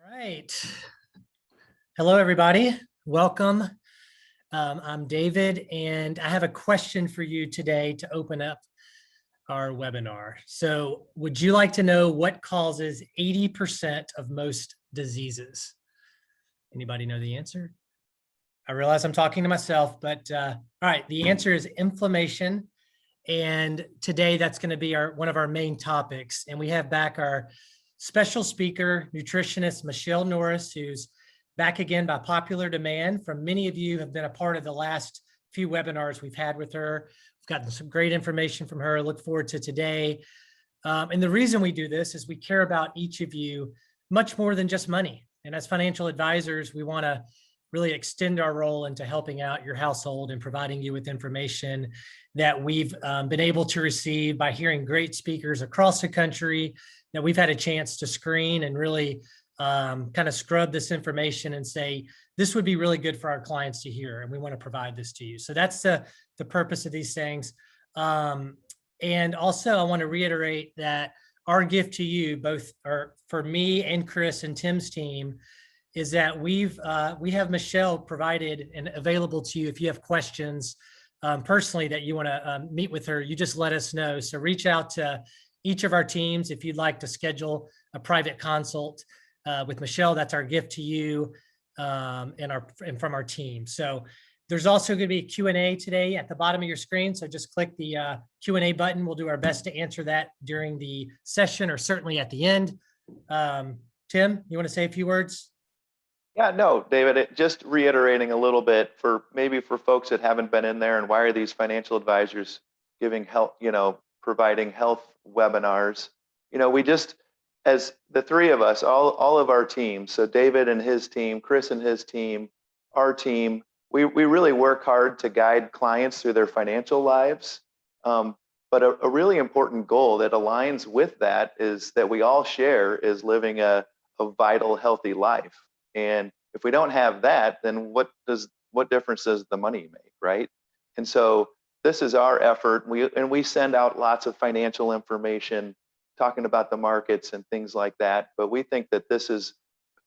All right. Hello, everybody. Welcome. I'm David, and I have a question for you today to open up our webinar. So, would you like to know what causes 80% of most diseases? Anybody know the answer? I realize I'm talking to myself, but all right, the answer is inflammation. And today that's going to be one of our main topics. And we have back our special speaker, nutritionist Michelle Norris, who's back again by popular demand from many of you have been a part of the last few webinars we've had with her. We've gotten some great information from her. Look forward to today. And the reason we do this is we care about each of you much more than just money. And as financial advisors, we want to really extend our role into helping out your household and providing you with information that we've been able to receive by hearing great speakers across the country that we've had a chance to screen and really kind of scrub this information and say, this would be really good for our clients to hear, and we want to provide this to you. So that's the purpose of these things. And also, I want to reiterate that our gift to you, both are for me and Chris and Tim's team, is that we have Michelle provided and available to you if you have questions personally that you want to meet with her. You just let us know. So reach out to each of our teams if you'd like to schedule a private consult with Michelle. That's our gift to you and from our team. So there's also going to be a Q&A today at the bottom of your screen. So just click the Q&A button. We'll do our best to answer that during the session or certainly at the end. Tim, you want to say a few words? Yeah, no, David, just reiterating a little bit for folks that haven't been in there, and why are these financial advisors giving health, providing health webinars? We just, as the three of us, all of our teams, so David and his team, Chris and his team, our team, we really work hard to guide clients through their financial lives. But a really important goal that aligns with that is that we all share is living a vital, healthy life. And if we don't have that, then what difference does the money make, right? And so this is our effort. We send out lots of financial information talking about the markets and things like that. But we think that this is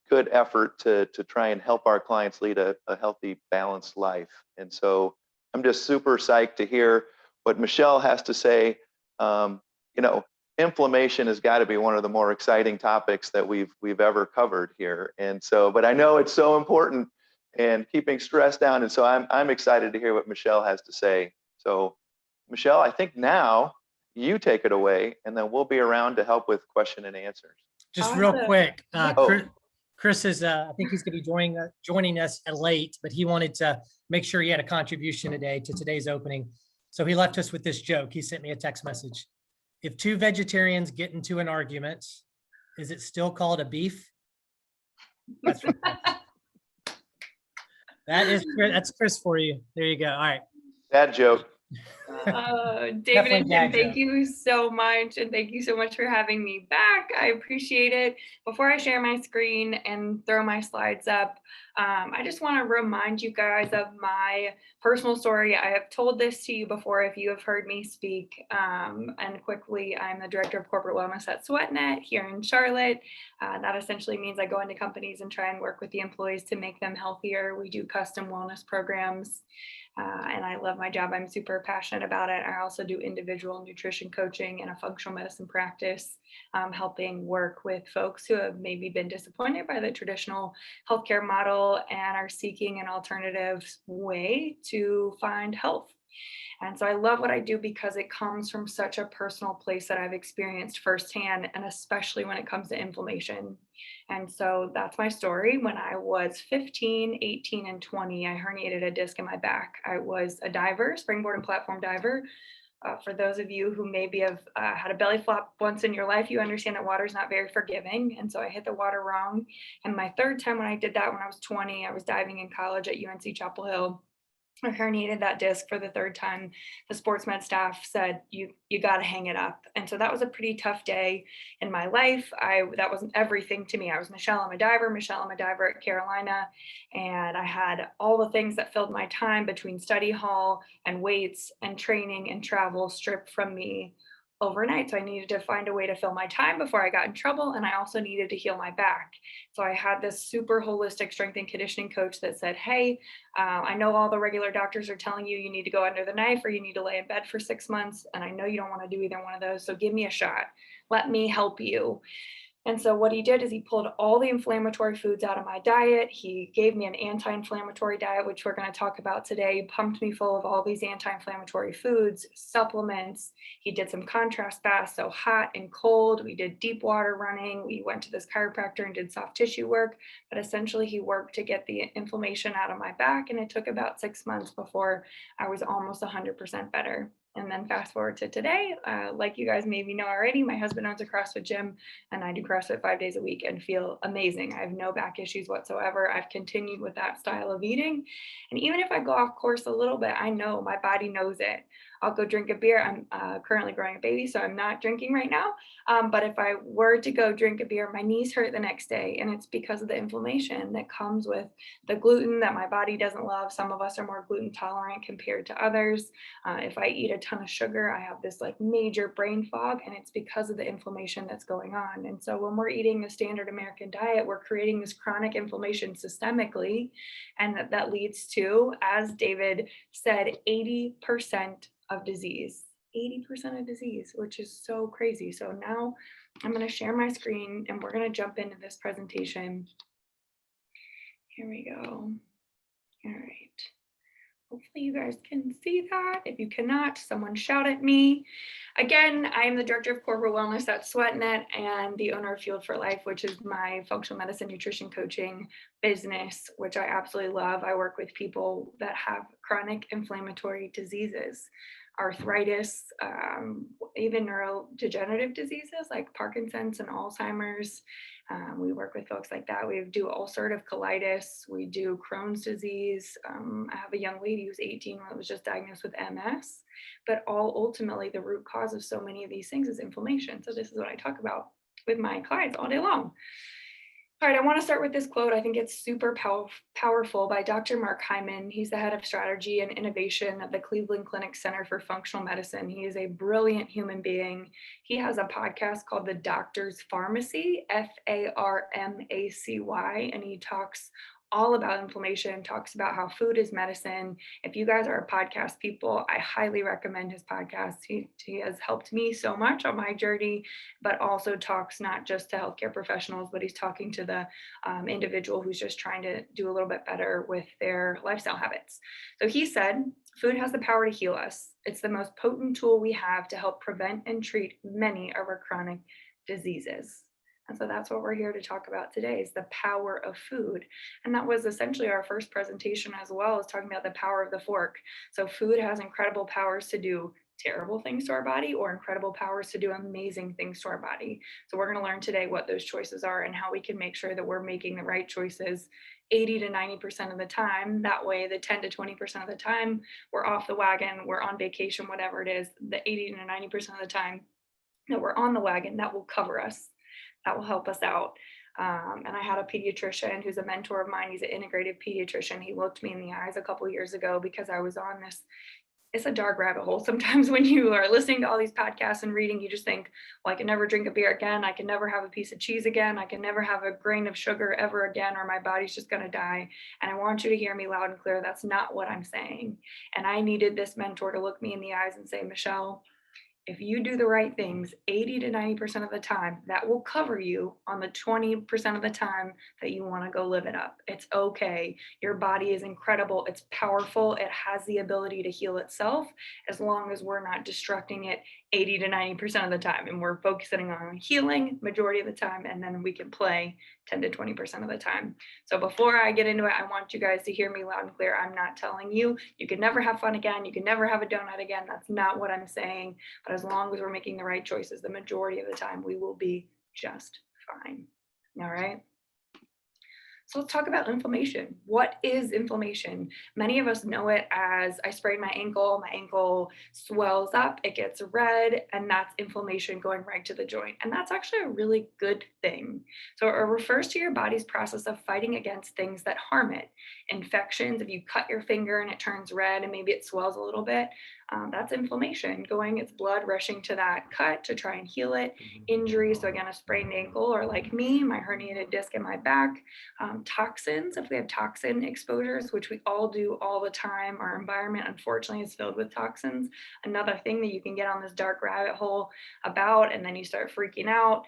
good effort to try and help our clients lead a healthy, balanced life. And so I'm just super psyched to hear what Michelle has to say. Inflammation has got to be one of the more exciting topics that we've ever covered here. And so, but I know it's so important and keeping stress down. And so I'm excited to hear what Michelle has to say. So Michelle, I think now you take it away, and then we'll be around to help with question and answers. Just real quick, Chris is, I think he's going to be joining us late, but he wanted to make sure he had a contribution today to today's opening. So he left us with this joke. He sent me a text message. If two vegetarians get into an argument, is it still called a beef? That's that's Chris for you. There you go. All right. Bad joke. David and Tim, thank you so much. And thank you so much for having me back. I appreciate it. Before I share my screen and throw my slides up, I just want to remind you guys of my personal story. I have told this to you before if you have heard me speak. And quickly, I'm the director of corporate wellness at SweatNet here in Charlotte. That essentially means I go into companies and try and work with the employees to make them healthier. We do custom wellness programs. And I love my job. I'm super passionate about it. I also do individual nutrition coaching and a functional medicine practice, helping work with folks who have maybe been disappointed by the traditional healthcare model and are seeking an alternative way to find health. And so I love what I do because it comes from such a personal place that I've experienced firsthand, and especially when it comes to inflammation. And so that's my story. When I was 15, 18, and 20, I herniated a disc in my back. I was a diver, springboard and platform diver. For those of you who maybe have had a belly flop once in your life, you understand that water is not very forgiving. And so I hit the water wrong. And my third time when I did that, when I was 20, I was diving in college at UNC Chapel Hill. I herniated that disc for the third time. The sports med staff said, you got to hang it up. And so that was a pretty tough day in my life. That wasn't everything to me. I was Michelle, I'm a diver at Carolina. And I had all the things that filled my time between study hall and weights and training and travel stripped from me overnight. So I needed to find a way to fill my time before I got in trouble. And I also needed to heal my back. So I had this super holistic strength and conditioning coach that said, hey, I know all the regular doctors are telling you you need to go under the knife or you need to lay in bed for 6 months. And I know you don't want to do either one of those. So give me a shot. Let me help you. And so what he did is he pulled all the inflammatory foods out of my diet. He gave me an anti-inflammatory diet, which we're going to talk about today. He pumped me full of all these anti-inflammatory foods, supplements. He did some contrast fasts, so hot and cold. We did deep water running. We went to this chiropractor and did soft tissue work. But essentially, he worked to get the inflammation out of my back. And it took about 6 months before I was almost 100% better. And then fast forward to today, like you guys maybe know already, my husband owns a CrossFit gym and I do CrossFit 5 days a week and feel amazing. I have no back issues whatsoever. I've continued with that style of eating. And even if I go off course a little bit, I know my body knows it. I'll go drink a beer. I'm currently growing a baby, so I'm not drinking right now. But if I were to go drink a beer, my knees hurt the next day. And it's because of the inflammation that comes with the gluten that my body doesn't love. Some of us are more gluten tolerant compared to others. If I eat a ton of sugar, I have this like major brain fog, and it's because of the inflammation that's going on. And so when we're eating a standard American diet, we're creating this chronic inflammation systemically. And that leads to, as David said, 80% of disease. 80% of disease, which is so crazy. So now I'm going to share my screen and we're going to jump into this presentation. Here we go. All right. Hopefully you guys can see that. If you cannot, someone shout at me. Again, I am the Director of Corporate Wellness at SweatNet and the owner of Fueled for Life, which is my functional medicine nutrition coaching business, which I absolutely love. I work with people that have chronic inflammatory diseases, arthritis, even neurodegenerative diseases like Parkinson's and Alzheimer's. We work with folks like that. We do ulcerative colitis. We do Crohn's disease. I have a young lady who's 18 that was just diagnosed with MS, but ultimately the root cause of so many of these things is inflammation. So this is what I talk about with my clients all day long. All right, I want to start with this quote. I think it's super powerful by Dr. Mark Hyman. He's the head of strategy and innovation at the Cleveland Clinic Center for Functional Medicine. He is a brilliant human being. He has a podcast called The Doctor's Pharmacy, Pharmacy, and he talks all about inflammation, talks about how food is medicine. If you guys are podcast people, I highly recommend his podcast. He has helped me so much on my journey, but also talks not just to healthcare professionals, but he's talking to the individual who's just trying to do a little bit better with their lifestyle habits. So he said, food has the power to heal us. It's the most potent tool we have to help prevent and treat many of our chronic diseases. And so that's what we're here to talk about today, is the power of food. And that was essentially our first presentation as well, as talking about the power of the fork. So food has incredible powers to do terrible things to our body or incredible powers to do amazing things to our body. So we're going to learn today what those choices are and how we can make sure that we're making the right choices 80 to 90% of the time. That way, the 10 to 20% of the time we're off the wagon, we're on vacation, whatever it is, the 80 to 90% of the time that we're on the wagon, that will cover us. That will help us out. And I had a pediatrician who's a mentor of mine. He's an integrative pediatrician. He looked me in the eyes a couple of years ago because I was on this, it's a dark rabbit hole. Sometimes when you are listening to all these podcasts and reading, you just think, well, I can never drink a beer again. I can never have a piece of cheese again. I can never have a grain of sugar ever again, or my body's just going to die. And I want you to hear me loud and clear. That's not what I'm saying. And I needed this mentor to look me in the eyes and say, Michelle, if you do the right things 80 to 90% of the time, that will cover you on the 20% of the time that you want to go live it up. It's okay. Your body is incredible. It's powerful. It has the ability to heal itself as long as we're not destructing it 80 to 90% of the time. And we're focusing on healing majority of the time, and then we can play 10 to 20% of the time. So before I get into it, I want you guys to hear me loud and clear. I'm not telling you you can never have fun again. You can never have a donut again. That's not what I'm saying. But as long as we're making the right choices, the majority of the time, we will be just fine. All right. So let's talk about inflammation. What is inflammation? Many of us know it as I sprained my ankle swells up, it gets red, and that's inflammation going right to the joint. And that's actually a really good thing. So it refers to your body's process of fighting against things that harm it. Infections, if you cut your finger and it turns red and maybe it swells a little bit, That's inflammation going, it's blood rushing to that cut to try and heal it. Injury, so again, a sprained ankle, or like me, my herniated disc in my back. Toxins, if we have toxin exposures, which we all do all the time, our environment unfortunately is filled with toxins. Another thing that you can get on this dark rabbit hole about, and then you start freaking out.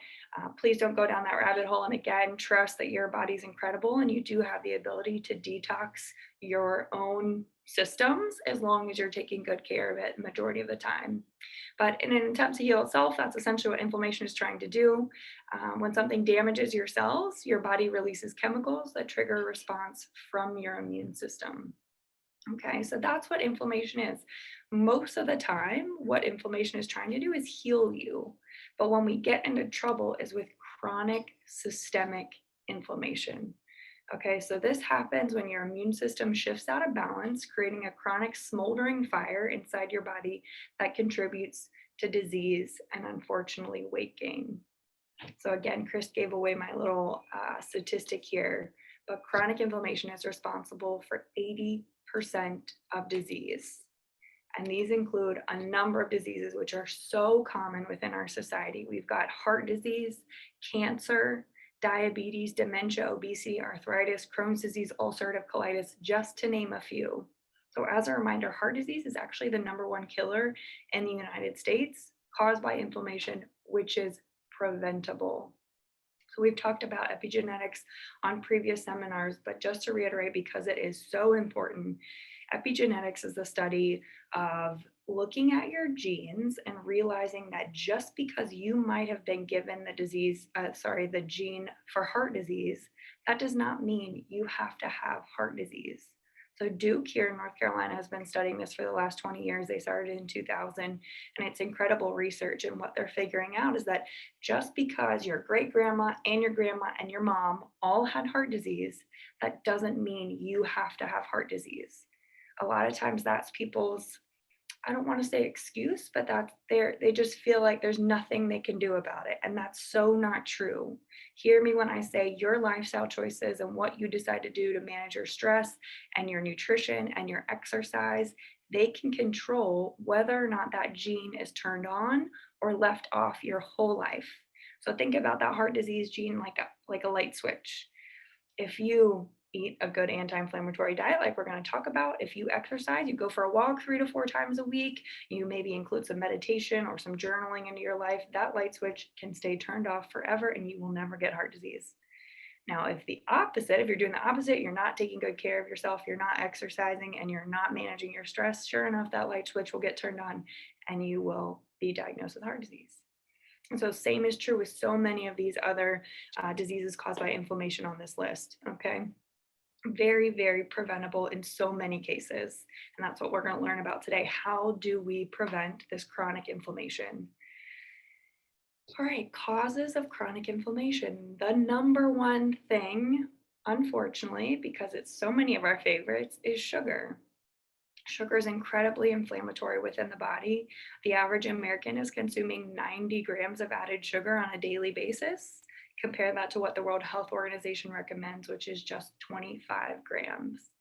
Please don't go down that rabbit hole. And again, trust that your body's incredible and you do have the ability to detox your own systems as long as you're taking good care of it the majority of the time. But in an attempt to heal itself, that's essentially what inflammation is trying to do. When something damages your cells, your body releases chemicals that trigger a response from your immune system. Okay, so that's what inflammation is. Most of the time, what inflammation is trying to do is heal you. But when we get into trouble is with chronic systemic inflammation. Okay, so this happens when your immune system shifts out of balance, creating a chronic smoldering fire inside your body that contributes to disease and unfortunately weight gain. So again, Chris gave away my little statistic here, but chronic inflammation is responsible for 80% of disease. And these include a number of diseases which are so common within our society. We've got heart disease, cancer, diabetes, dementia, obesity, arthritis, Crohn's disease, ulcerative colitis, just to name a few. So as a reminder, heart disease is actually the #1 killer in the United States, caused by inflammation, which is preventable. So we've talked about epigenetics on previous seminars, but just to reiterate, because it is so important, epigenetics is the study of looking at your genes and realizing that just because you might have been given the gene for heart disease, that does not mean you have to have heart disease. So Duke here in North Carolina has been studying this for the last 20 years. They started in 2000, and it's incredible research. And what they're figuring out is that just because your great grandma and your mom all had heart disease, that doesn't mean you have to have heart disease. A lot of times that's people's, I don't want to say excuse, but they just feel like there's nothing they can do about it. And that's so not true. Hear me when I say your lifestyle choices and what you decide to do to manage your stress and your nutrition and your exercise, they can control whether or not that gene is turned on or left off your whole life. So think about that heart disease gene like a light switch. If you eat a good anti-inflammatory diet, like we're going to talk about, if you exercise, you go for a walk 3 to 4 times a week, you maybe include some meditation or some journaling into your life, that light switch can stay turned off forever and you will never get heart disease. Now, if you're doing the opposite, you're not taking good care of yourself, you're not exercising, and you're not managing your stress, sure enough, that light switch will get turned on and you will be diagnosed with heart disease. And so same is true with so many of these other diseases caused by inflammation on this list, okay? Very, very preventable in so many cases. And that's what we're going to learn about today. How do we prevent this chronic inflammation? All right, causes of chronic inflammation. The #1 thing, unfortunately, because it's so many of our favorites, is sugar. Sugar is incredibly inflammatory within the body. The average American is consuming 90 grams of added sugar on a daily basis. Compare that to what the World Health Organization recommends, which is just 25 grams.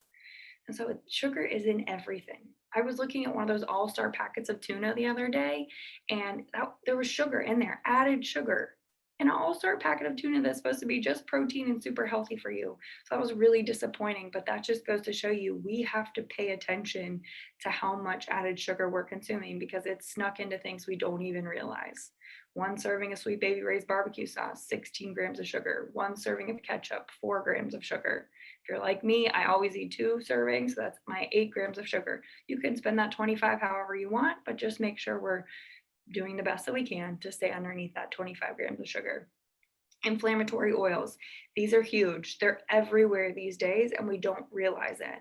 And so sugar is in everything. I was looking at one of those all-star packets of tuna the other day, and there was sugar in there, added sugar. An all-star packet of tuna that's supposed to be just protein and super healthy for you. So that was really disappointing, but that just goes to show you we have to pay attention to how much added sugar we're consuming because it's snuck into things we don't even realize. 1 serving of Sweet Baby Ray's barbecue sauce, 16 grams of sugar. 1 serving of ketchup, 4 grams of sugar. If you're like me, I always eat 2 servings, so that's my 8 grams of sugar. You can spend that 25 however you want, but just make sure we're doing the best that we can to stay underneath that 25 grams of sugar. Inflammatory oils. These are huge. They're everywhere these days and we don't realize it.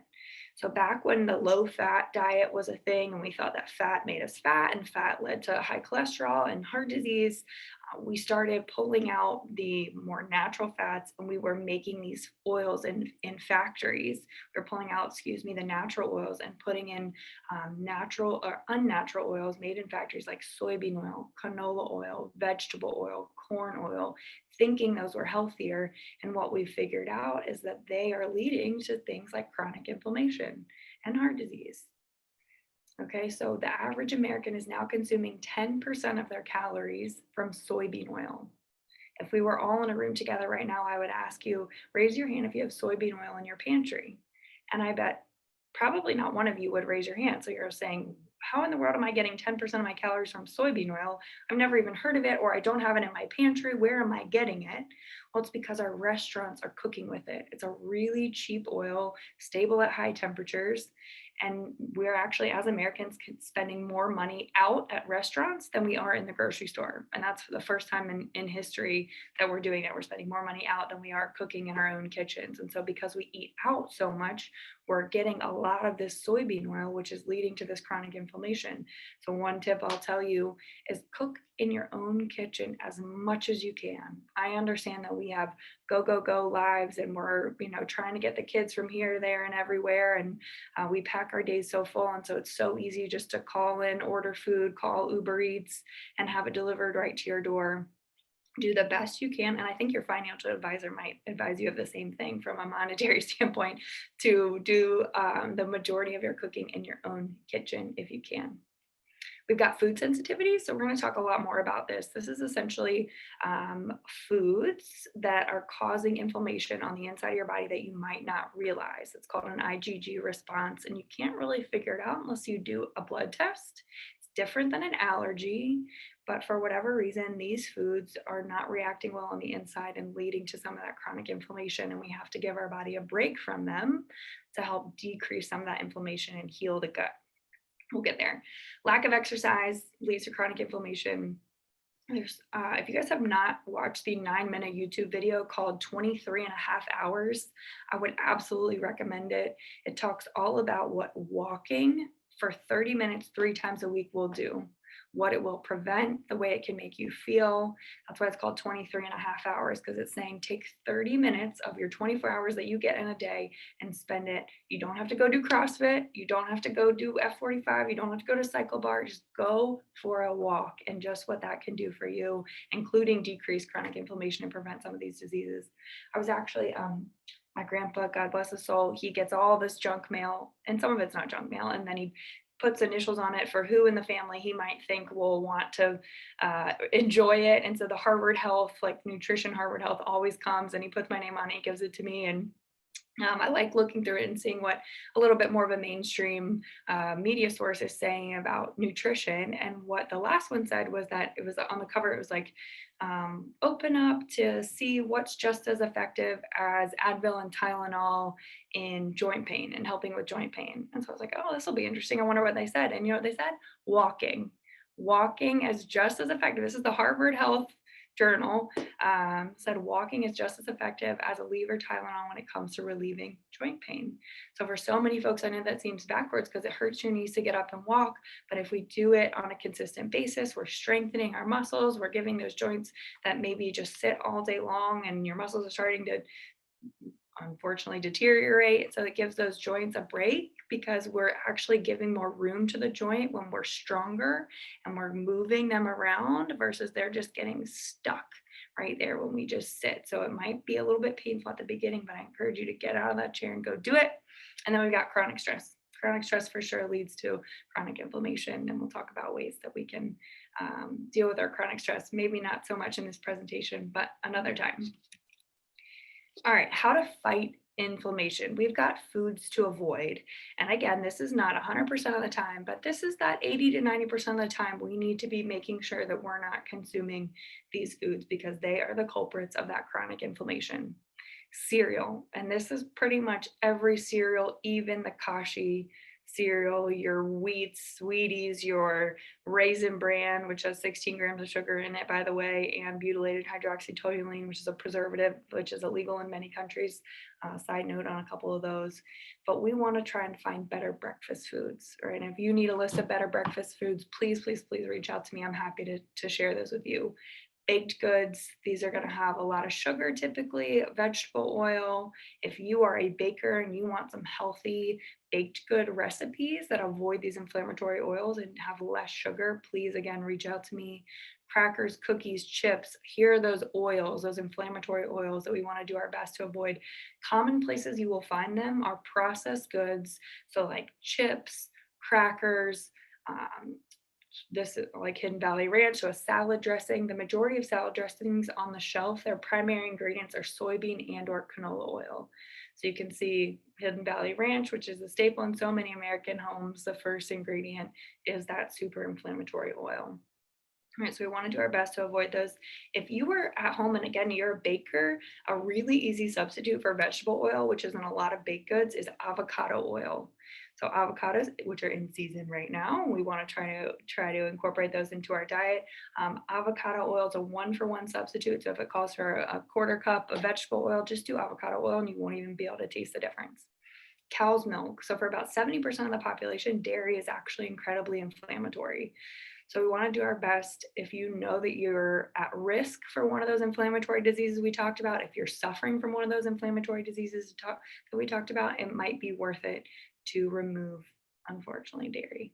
So back when the low fat diet was a thing and we thought that fat made us fat and fat led to high cholesterol and heart disease, we started pulling out the more natural fats and we were making these oils in factories. We were pulling out, the natural oils and putting in natural or unnatural oils made in factories like soybean oil, canola oil, vegetable oil, corn oil, thinking those were healthier. And what we figured out is that they are leading to things like chronic inflammation and heart disease. Okay, so the average American is now consuming 10% of their calories from soybean oil. If we were all in a room together right now, I would ask you, raise your hand if you have soybean oil in your pantry. And I bet probably not one of you would raise your hand. So you're saying, how in the world am I getting 10% of my calories from soybean oil? I've never even heard of it, or I don't have it in my pantry. Where am I getting it? Well, it's because our restaurants are cooking with it. It's a really cheap oil, stable at high temperatures. And we're actually, as Americans, spending more money out at restaurants than we are in the grocery store. And that's the first time in history that we're doing it. We're spending more money out than we are cooking in our own kitchens. And so because we eat out so much, we're getting a lot of this soybean oil, which is leading to this chronic inflammation. So one tip I'll tell you is cook in your own kitchen as much as you can. I understand that we have go lives, and we're, trying to get the kids from here, there, and everywhere. And we pack our days so full. And so it's so easy just to call in, order food, call Uber Eats, and have it delivered right to your door. Do the best you can. And I think your financial advisor might advise you of the same thing from a monetary standpoint, to do the majority of your cooking in your own kitchen if you can. We've got food sensitivities, so we're going to talk a lot more about this. This is essentially foods that are causing inflammation on the inside of your body that you might not realize. It's called an IgG response, and you can't really figure it out unless you do a blood test. It's different than an allergy, but for whatever reason, these foods are not reacting well on the inside and leading to some of that chronic inflammation, and we have to give our body a break from them to help decrease some of that inflammation and heal the gut. We'll get there. Lack of exercise leads to chronic inflammation. There's, if you guys have not watched the 9-minute YouTube video called 23 and a half hours, I would absolutely recommend it. It talks all about what walking for 30 minutes 3 times a week will do, what it will prevent, the way it can make you feel. That's why it's called 23 and a half hours, because it's saying take 30 minutes of your 24 hours that you get in a day and spend it. You don't have to go do CrossFit. You don't have to go do F45. You don't have to go to cycle bar. Just go for a walk, and just what that can do for you, including decrease chronic inflammation and prevent some of these diseases. I was actually, my grandpa, God bless his soul, he gets all this junk mail, and some of it's not junk mail, and then he puts initials on it for who in the family he might think will want to enjoy it. And so the Harvard Health, like nutrition, Harvard Health always comes, and he puts my name on it, he gives it to me. And I like looking through it and seeing what a little bit more of a mainstream media source is saying about nutrition. And what the last one said was that it was on the cover, it was like, open up to see what's just as effective as Advil and Tylenol in joint pain and helping with joint pain. And so I was like, oh, this will be interesting. I wonder what they said. And you know what they said? Walking. Walking is just as effective. This is the Harvard Health Journal, said walking is just as effective as Aleve or Tylenol when it comes to relieving joint pain. So for so many folks, I know that seems backwards because it hurts your knees to get up and walk. But if we do it on a consistent basis, we're strengthening our muscles. We're giving those joints that maybe just sit all day long and your muscles are starting to unfortunately deteriorate. So it gives those joints a break, because we're actually giving more room to the joint when we're stronger and we're moving them around, versus they're just getting stuck right there when we just sit. So it might be a little bit painful at the beginning, but I encourage you to get out of that chair and go do it. And then we've got chronic stress. Chronic stress for sure leads to chronic inflammation, and we'll talk about ways that we can deal with our chronic stress. Maybe not so much in this presentation, but another time. All right, how to fight inflammation. We've got foods to avoid. And again, this is not 100% of the time, but this is that 80 to 90% of the time we need to be making sure that we're not consuming these foods, because they are the culprits of that chronic inflammation. Cereal, and this is pretty much every cereal, even the Kashi cereal, your wheats, sweeties, your Raisin Bran, which has 16 grams of sugar in it, by the way, and butylated hydroxytoluene, which is a preservative, which is illegal in many countries. Side note on a couple of those. But we want to try and find better breakfast foods, right? And if you need a list of better breakfast foods, please reach out to me. I'm happy to share those with you. Baked goods, these are going to have a lot of sugar, typically vegetable oil. If you are a baker and you want some healthy baked good recipes that avoid these inflammatory oils and have less sugar, please again reach out to me. Crackers, cookies, chips, here are those oils, those inflammatory oils that we want to do our best to avoid. Common places you will find them are processed goods, so like chips, crackers, this is like Hidden Valley Ranch, so a salad dressing. The majority of salad dressings on the shelf, their primary ingredients are soybean and or canola oil. So you can see Hidden Valley Ranch, which is a staple in so many American homes. The first ingredient is that super inflammatory oil. All right, so we want to do our best to avoid those. If you were at home, and again, you're a baker, a really easy substitute for vegetable oil, which is in a lot of baked goods, is avocado oil. So avocados, which are in season right now, we want to try to incorporate those into our diet. Avocado oil is a 1-for-1 substitute. So if it calls for a 1/4 cup of vegetable oil, just do avocado oil and you won't even be able to taste the difference. Cow's milk. So for about 70% of the population, dairy is actually incredibly inflammatory. So we want to do our best. If you know that you're at risk for one of those inflammatory diseases we talked about, if you're suffering from one of those inflammatory diseases that we talked about, it might be worth it to remove, unfortunately, dairy.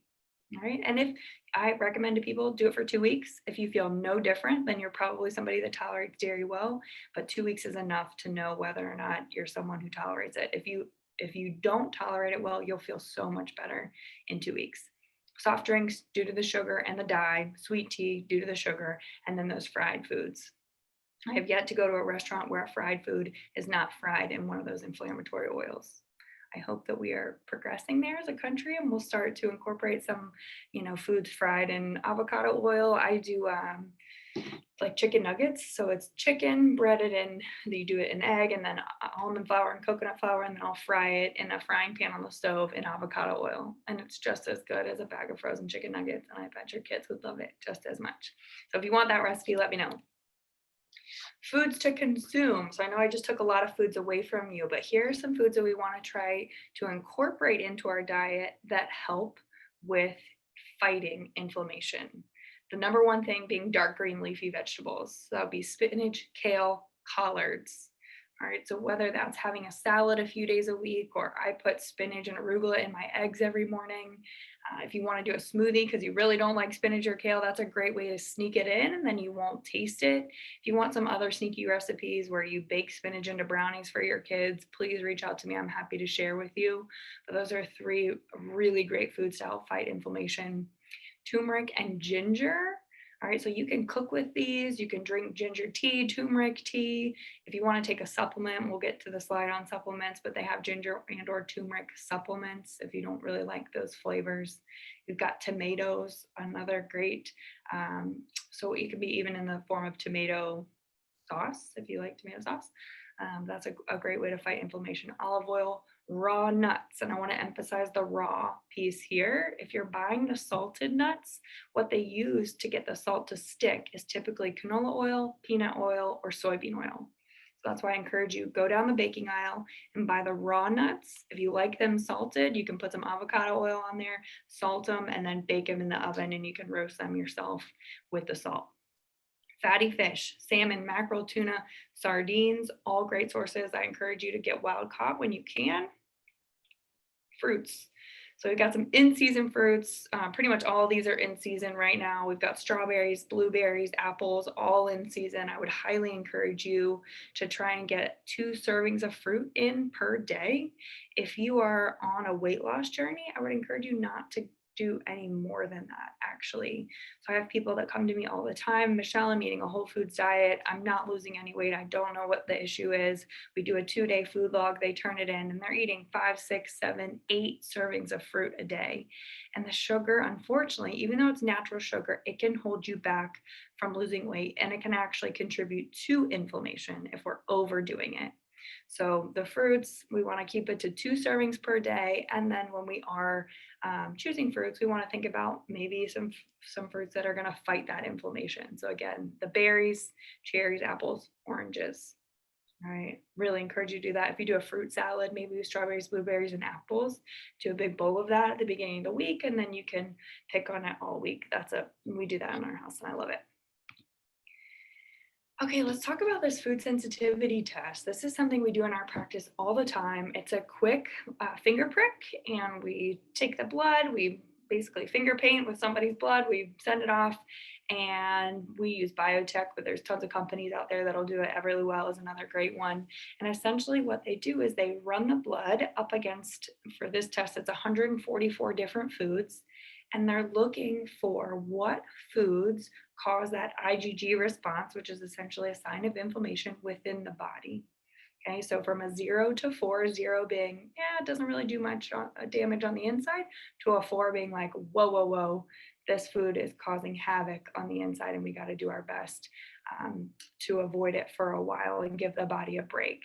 All right. And if I recommend to people, do it for 2 weeks. If you feel no different, then you're probably somebody that tolerates dairy well, but 2 weeks is enough to know whether or not you're someone who tolerates it. If you don't tolerate it well, you'll feel so much better in 2 weeks. Soft drinks due to the sugar and the dye, sweet tea due to the sugar, and then those fried foods. I have yet to go to a restaurant where a fried food is not fried in one of those inflammatory oils. I hope that we are progressing there as a country and we'll start to incorporate some, foods fried in avocado oil. I do like chicken nuggets. So it's chicken breaded in, you do it in egg and then almond flour and coconut flour, and then I'll fry it in a frying pan on the stove in avocado oil. And it's just as good as a bag of frozen chicken nuggets. And I bet your kids would love it just as much. So if you want that recipe, let me know. Foods to consume. So I know I just took a lot of foods away from you, but here are some foods that we want to try to incorporate into our diet that help with fighting inflammation. The number one thing being dark green leafy vegetables. So that would be spinach, kale, collards. All right, so whether that's having a salad a few days a week, or I put spinach and arugula in my eggs every morning. If you want to do a smoothie because you really don't like spinach or kale, that's a great way to sneak it in and then you won't taste it. If you want some other sneaky recipes where you bake spinach into brownies for your kids, please reach out to me. I'm happy to share with you. But those are 3 really great foods to help fight inflammation. Turmeric and ginger. All right, so you can cook with these. You can drink ginger tea, turmeric tea. If you want to take a supplement, we'll get to the slide on supplements, but they have ginger and or turmeric supplements if you don't really like those flavors. You've got tomatoes, another great. So it could be even in the form of tomato sauce if you like tomato sauce. That's a great way to fight inflammation. Olive oil, raw nuts. And I want to emphasize the raw piece here. If you're buying the salted nuts, what they use to get the salt to stick is typically canola oil, peanut oil, or soybean oil. So that's why I encourage you, go down the baking aisle and buy the raw nuts. If you like them salted, you can put some avocado oil on there, salt them, and then bake them in the oven, and you can roast them yourself with the salt. Fatty fish, salmon, mackerel, tuna, sardines, all great sources. I encourage you to get wild caught when you can. Fruits. So we've got some in-season fruits. Pretty much all these are in season right now. We've got strawberries, blueberries, apples, all in season. I would highly encourage you to try and get 2 servings of fruit in per day. If you are on a weight loss journey, I would encourage you not to do any more than that, actually. So I have people that come to me all the time, Michelle, I'm eating a whole foods diet. I'm not losing any weight. I don't know what the issue is. We do a 2-day food log, they turn it in, and they're eating 5, 6, 7, 8 servings of fruit a day. And the sugar, unfortunately, even though it's natural sugar, it can hold you back from losing weight, and it can actually contribute to inflammation if we're overdoing it. So the fruits, we want to keep it to 2 servings per day. And then when we are choosing fruits, we want to think about maybe some fruits that are going to fight that inflammation. So again, the berries, cherries, apples, oranges. All right, really encourage you to do that. If you do a fruit salad, maybe with strawberries, blueberries, and apples, do a big bowl of that at the beginning of the week, and then you can pick on it all week. We do that in our house, and I love it. Okay, let's talk about this food sensitivity test. This is something we do in our practice all the time. It's a quick finger prick, and we take the blood, we basically finger paint with somebody's blood, we send it off, And we use biotech, but there's tons of companies out there that'll do it. Everlywell is another great one. And essentially what they do is they run the blood up against, for this test, it's 144 different foods. And they're looking for what foods cause that IgG response, which is essentially a sign of inflammation within the body. Okay, so from a 0 to 4, 0 being, yeah, it doesn't really do much damage on the inside, to a 4 being like, whoa, whoa, whoa, this food is causing havoc on the inside and we got to do our best to avoid it for a while and give the body a break.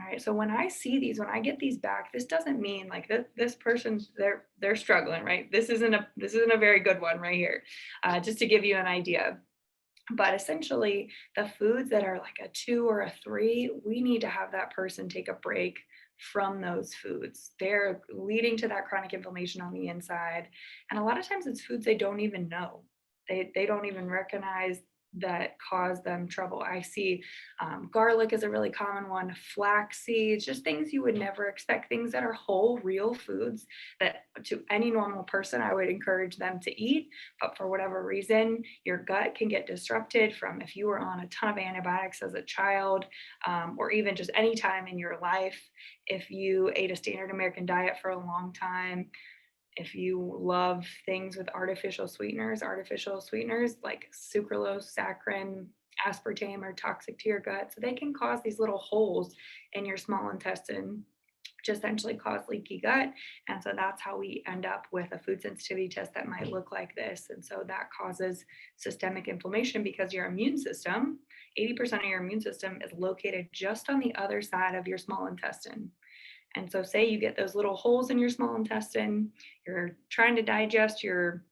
All right, so when I see these, when I get these back, this doesn't mean like this person, they're struggling, right? This isn't a very good one right here, just to give you an idea. But essentially, the foods that are like a 2 or a 3, we need to have that person take a break from those foods. They're leading to that chronic inflammation on the inside. And a lot of times it's foods they don't even know. They don't even recognize that cause them trouble. I see garlic is a really common one, flax seeds, just things you would never expect, things that are whole, real foods that to any normal person, I would encourage them to eat. But for whatever reason, your gut can get disrupted from if you were on a ton of antibiotics as a child, or even just any time in your life, if you ate a standard American diet for a long time, if you love things with artificial sweeteners like sucralose, saccharin, aspartame are toxic to your gut. So they can cause these little holes in your small intestine, which essentially cause leaky gut. And so that's how we end up with a food sensitivity test that might look like this. And so that causes systemic inflammation because your immune system, 80% of your immune system is located just on the other side of your small intestine. And so say you get those little holes in your small intestine, you're trying to digest your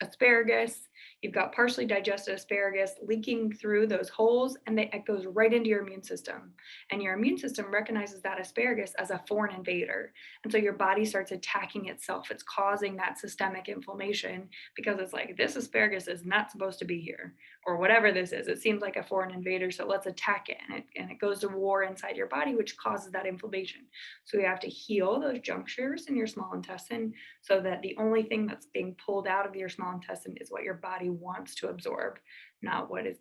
asparagus, you've got partially digested asparagus leaking through those holes, and it goes right into your immune system. And your immune system recognizes that asparagus as a foreign invader. And so your body starts attacking itself. It's causing that systemic inflammation because it's like, this asparagus is not supposed to be here, or whatever this is. It seems like a foreign invader, so let's attack it. And it goes to war inside your body, which causes that inflammation. So you have to heal those junctures in your small intestine so that the only thing that's being pulled out of your small intestine is what your body wants to absorb, not what is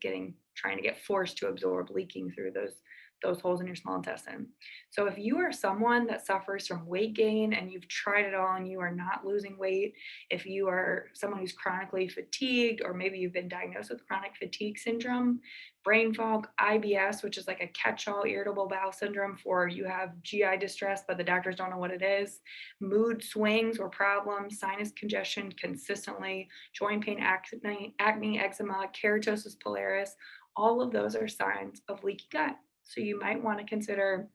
trying to get forced to absorb, leaking through those holes in your small intestine. So if you are someone that suffers from weight gain and you've tried it all and you are not losing weight, if you are someone who's chronically fatigued, or maybe you've been diagnosed with chronic fatigue syndrome, brain fog, IBS, which is like a catch-all irritable bowel syndrome for you have GI distress, but the doctors don't know what it is, mood swings or problems, sinus congestion consistently, joint pain, acne, eczema, keratosis pilaris, all of those are signs of leaky gut. So you might want to consider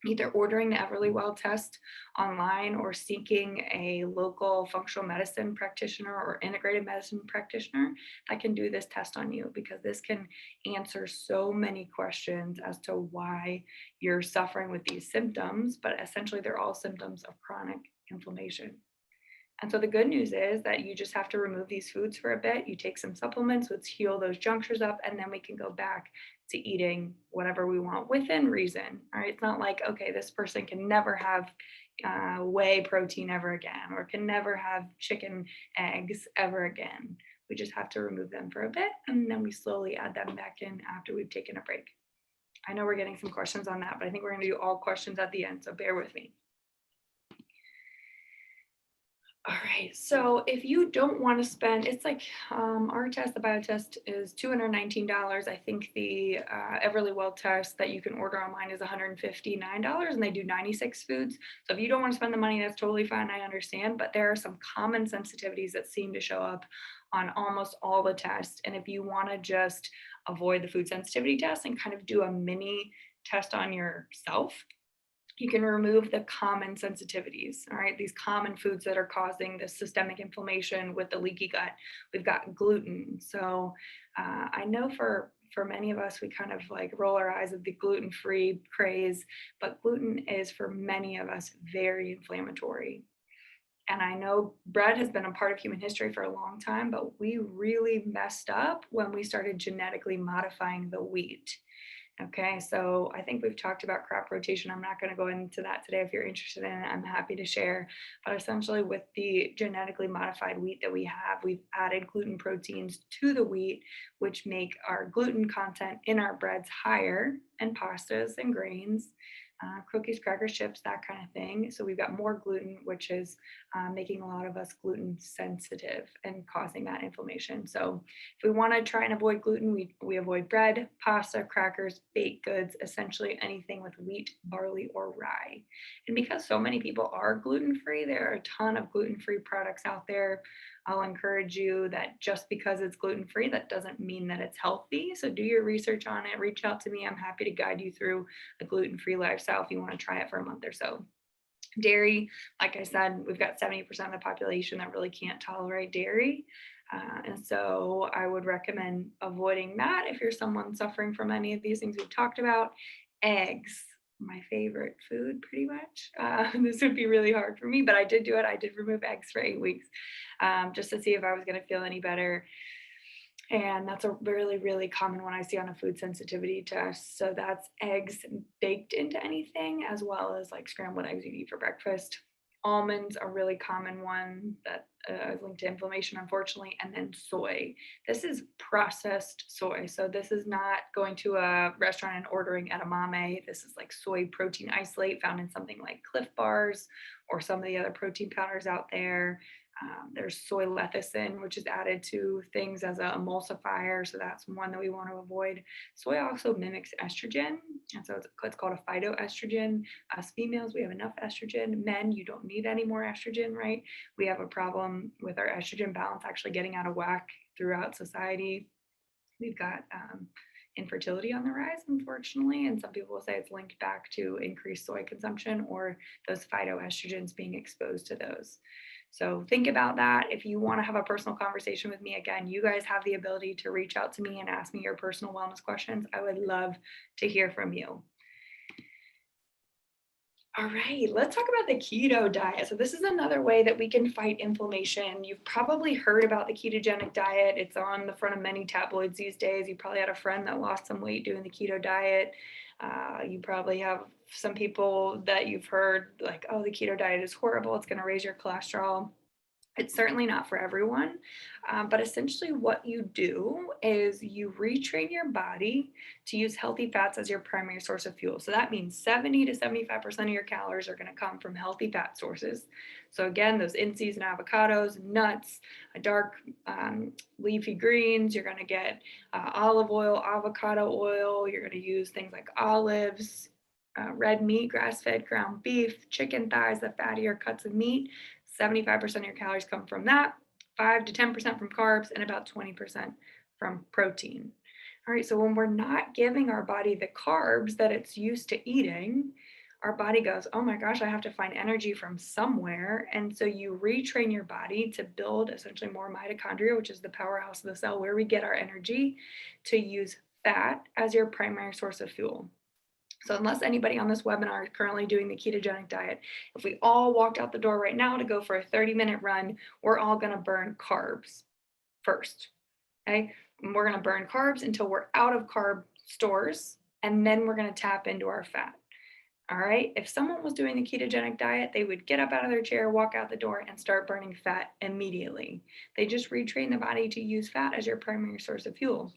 either ordering the Everlywell test online or seeking a local functional medicine practitioner or integrated medicine practitioner that can do this test on you, because this can answer so many questions as to why you're suffering with these symptoms, but essentially they're all symptoms of chronic inflammation. And so the good news is that you just have to remove these foods for a bit. You take some supplements, let's heal those junctures up, and then we can go back to eating whatever we want within reason. All right. It's not like, okay, this person can never have whey protein ever again, or can never have chicken eggs ever again. We just have to remove them for a bit, and then we slowly add them back in after we've taken a break. I know we're getting some questions on that, but I think we're going to do all questions at the end, so bear with me. All right, so if you don't want to spend, it's like our test, the biotest is $219. I think the Everlywell test that you can order online is $159, and they do 96 foods. So if you don't want to spend the money, that's totally fine. I understand, but there are some common sensitivities that seem to show up on almost all the tests. And if you want to just avoid the food sensitivity test and kind of do a mini test on yourself, you can remove the common sensitivities, all right? These common foods that are causing this systemic inflammation with the leaky gut. We've got gluten. So I know for many of us, we kind of like roll our eyes at the gluten-free craze, but gluten is for many of us very inflammatory. And I know bread has been a part of human history for a long time, but we really messed up when we started genetically modifying the wheat. Okay, so I think we've talked about crop rotation. I'm not going to go into that today. If you're interested in it, I'm happy to share. But essentially, with the genetically modified wheat that we have, we've added gluten proteins to the wheat, which make our gluten content in our breads higher, and pastas and grains, cookies, crackers, chips, that kind of thing. So we've got more gluten, which is making a lot of us gluten sensitive and causing that inflammation. So if we want to try and avoid gluten, we avoid bread, pasta, crackers, baked goods, essentially anything with wheat, barley, or rye. And because so many people are gluten-free, there are a ton of gluten-free products out there. I'll encourage you that just because it's gluten-free, that doesn't mean that it's healthy. So do your research on it. Reach out to me. I'm happy to guide you through a gluten-free lifestyle if you want to try it for a month or so. Dairy, like I said, we've got 70% of the population that really can't tolerate dairy. And so I would recommend avoiding that if you're someone suffering from any of these things we've talked about. Eggs, my favorite food, pretty much. This would be really hard for me, but I did do it. I did remove eggs for 8 weeks just to see if I was going to feel any better. And that's a really, really common one I see on a food sensitivity test. So that's eggs baked into anything, as well as like scrambled eggs you eat for breakfast. Almonds, a really common one that is linked to inflammation, unfortunately. And then soy. This is processed soy. So this is not going to a restaurant and ordering edamame. This is like soy protein isolate found in something like Cliff Bars or some of the other protein powders out there. There's soy lecithin, which is added to things as an emulsifier. So that's one that we want to avoid. Soy also mimics estrogen. And so it's called a phytoestrogen. Us females, we have enough estrogen. Men, you don't need any more estrogen, right? We have a problem with our estrogen balance actually getting out of whack throughout society. We've got infertility on the rise, unfortunately. And some people will say it's linked back to increased soy consumption or those phytoestrogens being exposed to those. So think about that. If you want to have a personal conversation with me, again, you guys have the ability to reach out to me and ask me your personal wellness questions. I would love to hear from you. All right, let's talk about the keto diet. So this is another way that we can fight inflammation. You've probably heard about the ketogenic diet. It's on the front of many tabloids these days. You probably had a friend that lost some weight doing the keto diet. You probably have some people that you've heard like, oh, the keto diet is horrible. It's going to raise your cholesterol. It's certainly not for everyone, but essentially what you do is you retrain your body to use healthy fats as your primary source of fuel. So that means 70 to 75% of your calories are going to come from healthy fat sources. So again, those in-season avocados, nuts, dark leafy greens, you're going to get olive oil, avocado oil, you're going to use things like olives, red meat, grass-fed ground beef, chicken thighs, the fattier cuts of meat. 75% of your calories come from that, 5 to 10% from carbs, and about 20% from protein. All right, so when we're not giving our body the carbs that it's used to eating, our body goes, oh my gosh, I have to find energy from somewhere. And so you retrain your body to build essentially more mitochondria, which is the powerhouse of the cell where we get our energy, to use fat as your primary source of fuel. So unless anybody on this webinar is currently doing the ketogenic diet, if we all walked out the door right now to go for a 30-minute run, we're all going to burn carbs first, okay? And we're going to burn carbs until we're out of carb stores, and then we're going to tap into our fat. All right, if someone was doing the ketogenic diet, they would get up out of their chair, walk out the door, and start burning fat immediately. They just retrain the body to use fat as your primary source of fuel.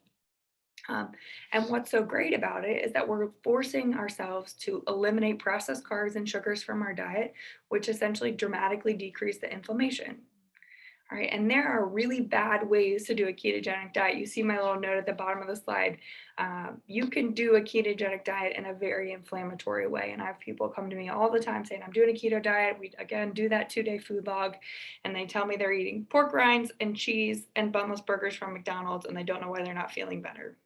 And what's so great about it is that we're forcing ourselves to eliminate processed carbs and sugars from our diet, which essentially dramatically decrease the inflammation. All right, and there are really bad ways to do a ketogenic diet. You see my little note at the bottom of the slide. You can do a ketogenic diet in a very inflammatory way. And I have people come to me all the time saying, I'm doing a keto diet. We, again, do that 2-day food log. And they tell me they're eating pork rinds and cheese and bunless burgers from McDonald's, and they don't know why they're not feeling better.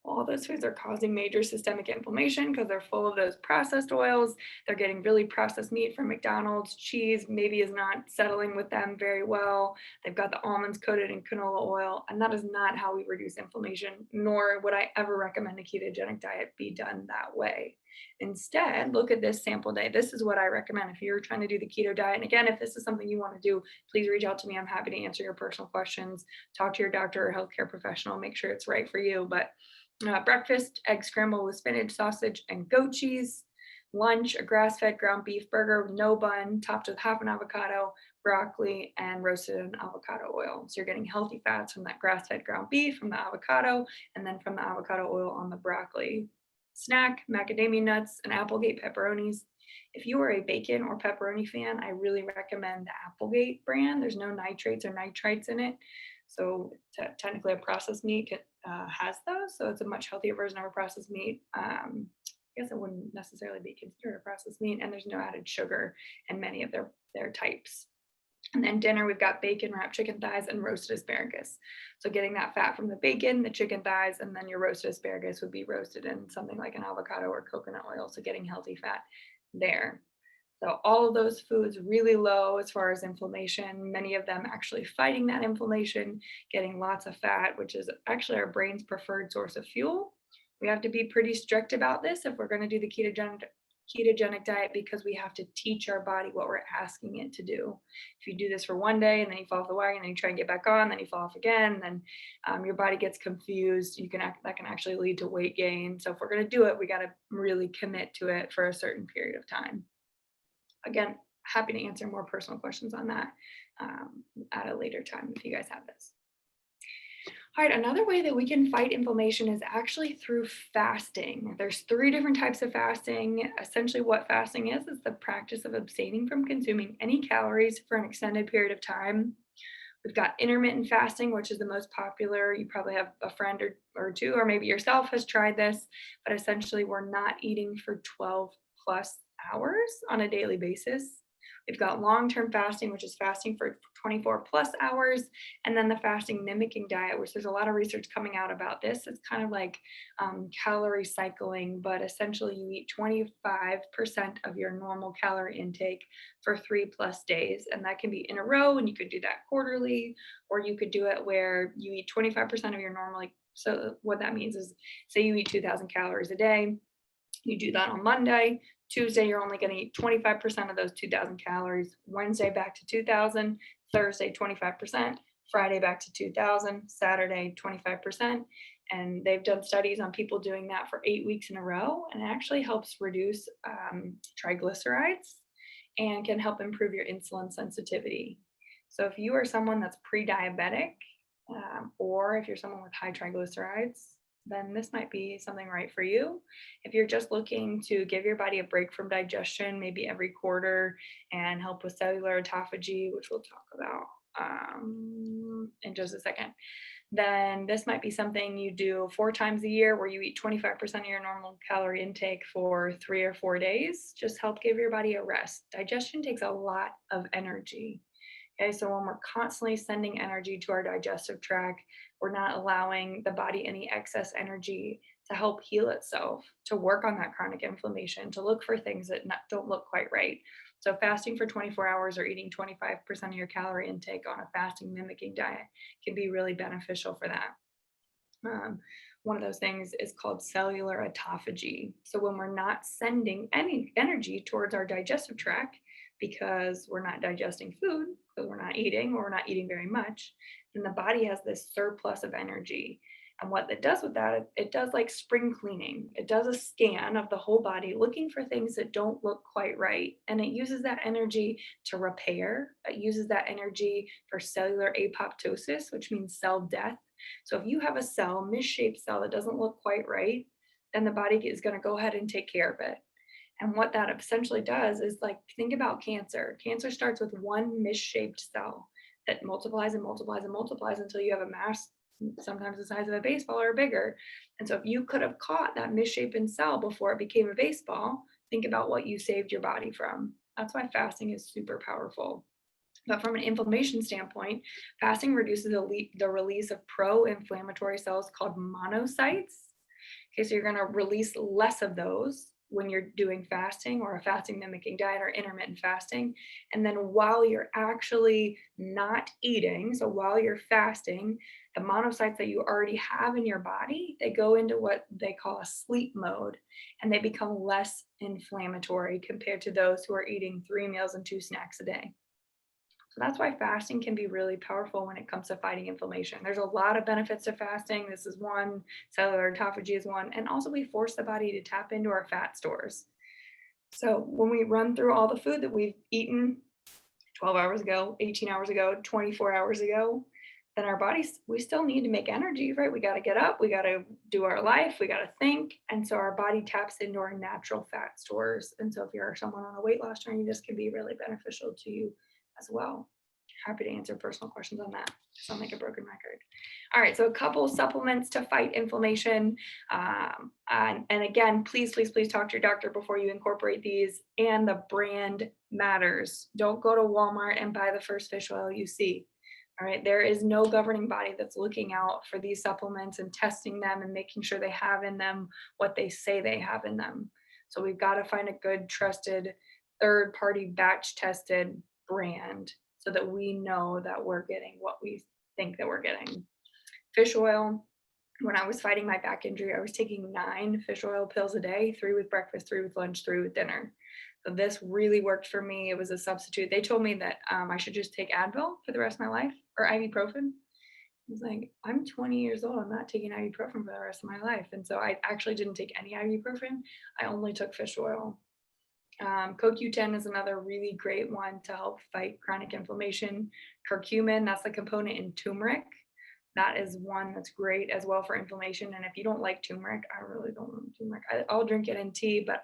All those foods are causing major systemic inflammation because they're full of those processed oils. They're getting really processed meat from McDonald's. Cheese maybe is not settling with them very well. They've got the almonds coated in canola oil, and that is not how we reduce inflammation, nor would I ever recommend a ketogenic diet be done that way. Instead, look at this sample day. This is what I recommend if you're trying to do the keto diet. And again, if this is something you want to do, please reach out to me. I'm happy to answer your personal questions. Talk to your doctor or healthcare professional, make sure it's right for you. But breakfast, egg scrambled with spinach, sausage, and goat cheese. Lunch, a grass-fed ground beef burger with no bun, topped with half an avocado, broccoli, and roasted in avocado oil. So you're getting healthy fats from that grass-fed ground beef, from the avocado, and then from the avocado oil on the broccoli. Snack, macadamia nuts, and Applegate pepperonis. If you are a bacon or pepperoni fan, I really recommend the Applegate brand. There's no nitrates or nitrites in it. So technically a processed meat has those. So it's a much healthier version of a processed meat. I guess it wouldn't necessarily be considered a processed meat, and there's no added sugar in many of their types. And then dinner, we've got bacon wrapped chicken thighs and roasted asparagus. So getting that fat from the bacon, the chicken thighs, and then your roasted asparagus would be roasted in something like an avocado or coconut oil. So getting healthy fat there. So all of those foods really low as far as inflammation, many of them actually fighting that inflammation, getting lots of fat, which is actually our brain's preferred source of fuel. We have to be pretty strict about this if we're going to do the ketogenic diet, because we have to teach our body what we're asking it to do. If you do this for one day and then you fall off the wagon and then you try and get back on, then you fall off again, then your body gets confused. That can actually lead to weight gain. So if we're going to do it, we got to really commit to it for a certain period of time. Again, happy to answer more personal questions on that at a later time if you guys have this. All right, another way that we can fight inflammation is actually through fasting. There's 3 different types of fasting. Essentially what fasting is the practice of abstaining from consuming any calories for an extended period of time. We've got intermittent fasting, which is the most popular. You probably have a friend or two, or maybe yourself has tried this, but essentially we're not eating for 12 plus hours on a daily basis. We've got long-term fasting, which is fasting for 24 plus hours, and then the fasting mimicking diet, which there's a lot of research coming out about this. It's kind of like calorie cycling, but essentially you eat 25% of your normal calorie intake for 3+ days, and that can be in a row, and you could do that quarterly, or you could do it where you eat 25% of your normal. So what that means is, say you eat 2,000 calories a day, you do that on Monday. Tuesday, you're only going to eat 25% of those 2,000 calories. Wednesday, back to 2,000. Thursday, 25%. Friday, back to 2,000. Saturday, 25%. And they've done studies on people doing that for 8 weeks in a row. And it actually helps reduce triglycerides and can help improve your insulin sensitivity. So if you are someone that's pre-diabetic, or if you're someone with high triglycerides, then this might be something right for you. If you're just looking to give your body a break from digestion, maybe every quarter, and help with cellular autophagy, which we'll talk about in just a second, then this might be something you do 4 times a year, where you eat 25% of your normal calorie intake for 3 or 4 days. Just help give your body a rest. Digestion takes a lot of energy. Okay, so when we're constantly sending energy to our digestive tract, we're not allowing the body any excess energy to help heal itself, to work on that chronic inflammation, to look for things that don't look quite right. So fasting for 24 hours or eating 25% of your calorie intake on a fasting mimicking diet can be really beneficial for that. One of those things is called cellular autophagy. So when we're not sending any energy towards our digestive tract, because we're not digesting food, because we're not eating, or we're not eating very much, then the body has this surplus of energy. And what it does with that, it does like spring cleaning. It does a scan of the whole body, looking for things that don't look quite right. And it uses that energy to repair. It uses that energy for cellular apoptosis, which means cell death. So if you have a cell, misshaped cell that doesn't look quite right, then the body is going to go ahead and take care of it. And what that essentially does is, like, think about cancer. Cancer starts with one misshaped cell that multiplies and multiplies and multiplies until you have a mass, sometimes the size of a baseball or bigger. And so if you could have caught that misshapen cell before it became a baseball, think about what you saved your body from. That's why fasting is super powerful. But from an inflammation standpoint, fasting reduces the release of pro-inflammatory cells called monocytes. Okay, so you're going to release less of those. when you're doing fasting or a fasting mimicking diet or intermittent fasting. And then while you're actually not eating, so while you're fasting, the monocytes that you already have in your body, they go into what they call a sleep mode, and they become less inflammatory compared to those who are eating 3 meals and 2 snacks a day. So that's why fasting can be really powerful when it comes to fighting inflammation. There's a lot of benefits to fasting. This is one, cellular autophagy is one, and also we force the body to tap into our fat stores. So when we run through all the food that we've eaten 12 hours ago, 18 hours ago, 24 hours ago, then our bodies, we still need to make energy, right? We got to get up, we got to do our life, we got to think. And so our body taps into our natural fat stores. And so if you're someone on a weight loss journey, this can be really beneficial to you as well. Happy to answer personal questions on that. Sound like a broken record. All right, so a couple supplements to fight inflammation. And again, please talk to your doctor before you incorporate these. And the brand matters. Don't go to Walmart and buy the first fish oil you see. All right, there is no governing body that's looking out for these supplements and testing them and making sure they have in them what they say they have in them. So we've got to find a good, trusted, third-party batch tested brand so that we know that we're getting what we think that we're getting. Fish oil. When I was fighting my back injury, I was taking 9 fish oil pills a day, 3 with breakfast, 3 with lunch, 3 with dinner. So this really worked for me. It was a substitute. They told me that I should just take Advil for the rest of my life, or ibuprofen. I was like, I'm 20 years old. I'm not taking ibuprofen for the rest of my life. And so I actually didn't take any ibuprofen. I only took fish oil. CoQ10 is another really great one to help fight chronic inflammation. Curcumin, that's the component in turmeric. That is one that's great as well for inflammation. And if you don't like turmeric, I really don't like turmeric. I'll drink it in tea, but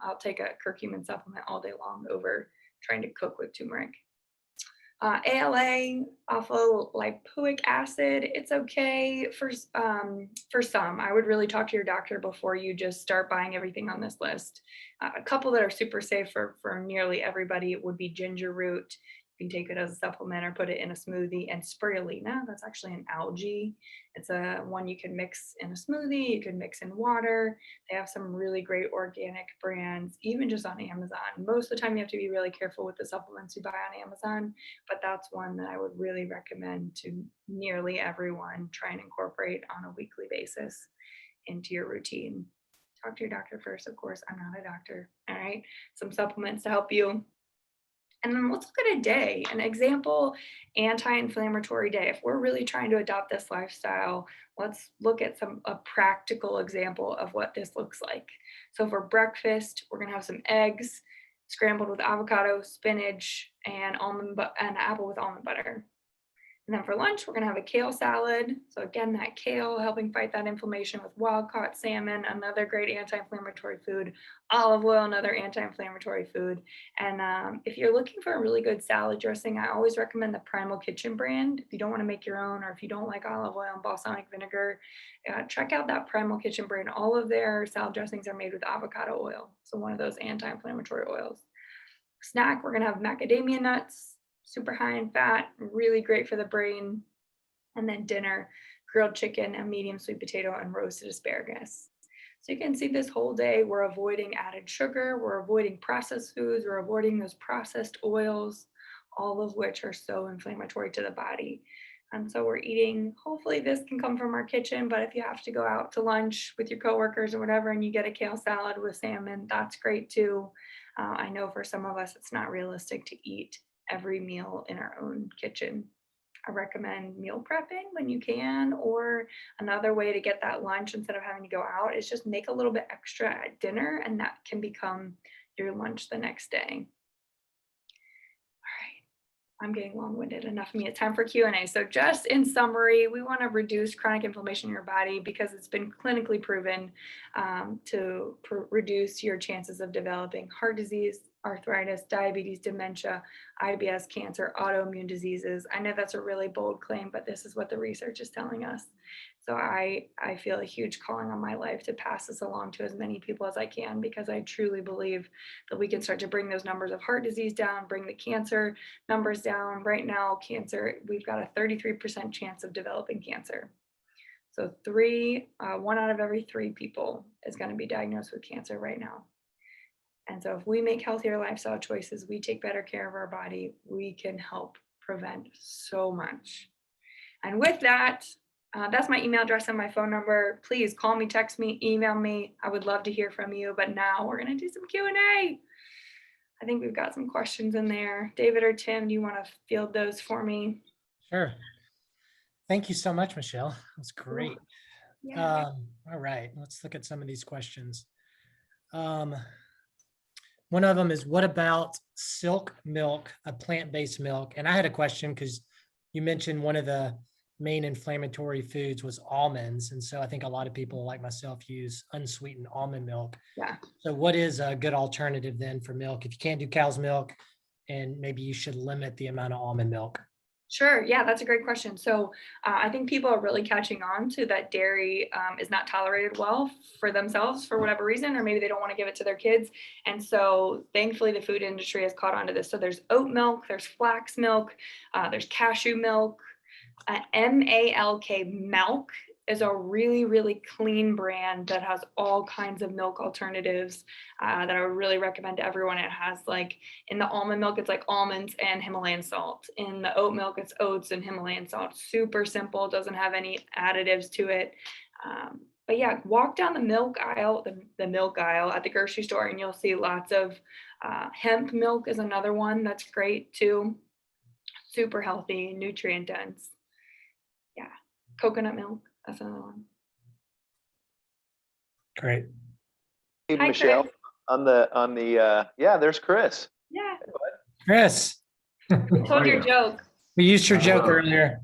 I'll take a curcumin supplement all day long over trying to cook with turmeric. ALA, alpha-lipoic acid, it's okay for some. I would really talk to your doctor before you just start buying everything on this list. A couple that are super safe for nearly everybody would be ginger root. You can take it as a supplement or put it in a smoothie. And spirulina, that's actually an algae. It's a one you can mix in a smoothie, you can mix in water. They have some really great organic brands, even just on Amazon. Most of the time you have to be really careful with the supplements you buy on Amazon, but that's one that I would really recommend to nearly everyone. Try and incorporate on a weekly basis into your routine. Talk to your doctor first, of course. I'm not a doctor. All right. Some supplements to help you. And then let's look at a day, an example anti-inflammatory day. If we're really trying to adopt this lifestyle, let's look at a practical example of what this looks like. So for breakfast, we're gonna have some eggs scrambled with avocado, spinach, and apple with almond butter. And then for lunch, we're gonna have a kale salad. So again, that kale helping fight that inflammation with wild-caught salmon, another great anti-inflammatory food. Olive oil, another anti-inflammatory food. And if you're looking for a really good salad dressing, I always recommend the Primal Kitchen brand. If you don't wanna make your own, or if you don't like olive oil and balsamic vinegar, check out that Primal Kitchen brand. All of their salad dressings are made with avocado oil. So one of those anti-inflammatory oils. Snack, we're gonna have macadamia nuts, super high in fat, really great for the brain. And then dinner, grilled chicken, a medium sweet potato, and roasted asparagus. So you can see this whole day, we're avoiding added sugar, we're avoiding processed foods, we're avoiding those processed oils, all of which are so inflammatory to the body. And so we're eating, hopefully this can come from our kitchen, but if you have to go out to lunch with your coworkers or whatever, and you get a kale salad with salmon, that's great too. I know for some of us, it's not realistic to eat every meal in our own kitchen. I recommend meal prepping when you can, or another way to get that lunch instead of having to go out is just make a little bit extra at dinner, and that can become your lunch the next day. I'm getting long-winded. Enough of me. It's time for Q&A. So just in summary, we want to reduce chronic inflammation in your body because it's been clinically proven to reduce your chances of developing heart disease, arthritis, diabetes, dementia, IBS, cancer, autoimmune diseases. I know that's a really bold claim, but this is what the research is telling us. So I feel a huge calling on my life to pass this along to as many people as I can, because I truly believe that we can start to bring those numbers of heart disease down, bring the cancer numbers down. Right now, cancer, we've got a 33% chance of developing cancer. So 1 out of every 3 people is going to be diagnosed with cancer right now. And so if we make healthier lifestyle choices, we take better care of our body, we can help prevent so much. And with that, that's my email address and my phone number. Please call me, text me, email me. I would love to hear from you. But now we're going to do some Q&A. I think we've got some questions in there. David or Tim, do you want to field those for me? Sure. Thank you so much, Michelle. That's great. Yeah. All right, let's look at some of these questions. One of them is, what about silk milk, a plant-based milk? And I had a question because you mentioned one of the main inflammatory foods was almonds. And so I think a lot of people like myself use unsweetened almond milk. Yeah. So what is a good alternative then for milk? If you can't do cow's milk, and maybe you should limit the amount of almond milk. Sure. Yeah, that's a great question. So I think people are really catching on to that dairy is not tolerated well for themselves for whatever reason, or maybe they don't want to give it to their kids. And so thankfully the food industry has caught on to this. So there's oat milk, there's flax milk, there's cashew milk, MALK milk is a really, really clean brand that has all kinds of milk alternatives that I would really recommend to everyone. It has like in the almond milk, it's like almonds and Himalayan salt. In the oat milk, it's oats and Himalayan salt. Super simple, doesn't have any additives to it. But yeah, walk down the milk aisle, the milk aisle at the grocery store, and you'll see lots of hemp milk is another one that's great too. Super healthy, nutrient dense. Yeah, coconut milk. That's another one. Great. Hey, Hi, Michelle, Chris. on the yeah, there's Chris. Yeah, Chris, we told your joke. we used your joke earlier.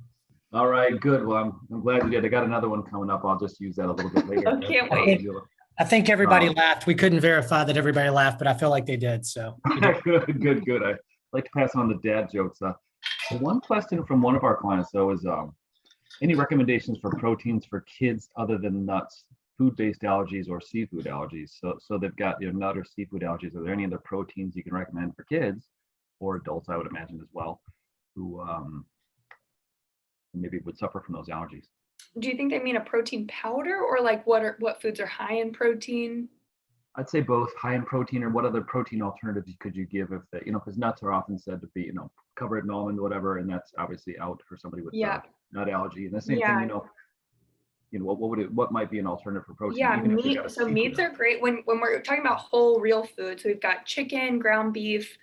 All right, good. Well, I'm glad you did. I got another one coming up. I'll just use that a little bit later. I can't wait. I think everybody laughed. We couldn't verify that everybody laughed, but I feel like they did. So good. I like to pass on the dad jokes. One question from one of our clients though is any recommendations for proteins for kids other than nuts, food-based allergies or seafood allergies? So they've got nut or seafood allergies. Are there any other proteins you can recommend for kids or adults, I would imagine as well, who maybe would suffer from those allergies? Do you think they mean a protein powder, or like what foods are high in protein? I'd say both, high in protein, or what other protein alternatives could you give if the, because nuts are often said to be, covered in almond, whatever, and that's obviously out for somebody with nut allergy. And the same thing, what might be an alternative for protein? Yeah, even if meat. So meats are great when we're talking about whole real foods. We've got chicken, ground beef,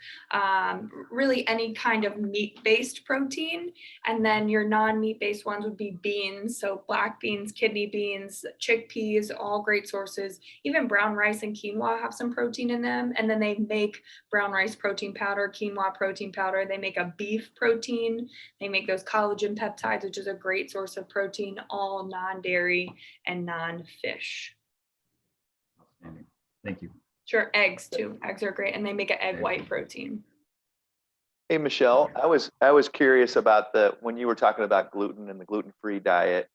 really any kind of meat-based protein. And then your non-meat-based ones would be beans. So black beans, kidney beans, chickpeas, all great sources. Even brown rice and quinoa have some protein in them. And then they make brown rice protein powder, quinoa protein powder. They make a beef protein. They make those collagen peptides, which is a great source of protein, all non-dairy and non-fish. Thank you. Sure, eggs too. Eggs are great, and they make an egg white protein. Hey, Michelle, I was curious about when you were talking about gluten and the gluten-free diet,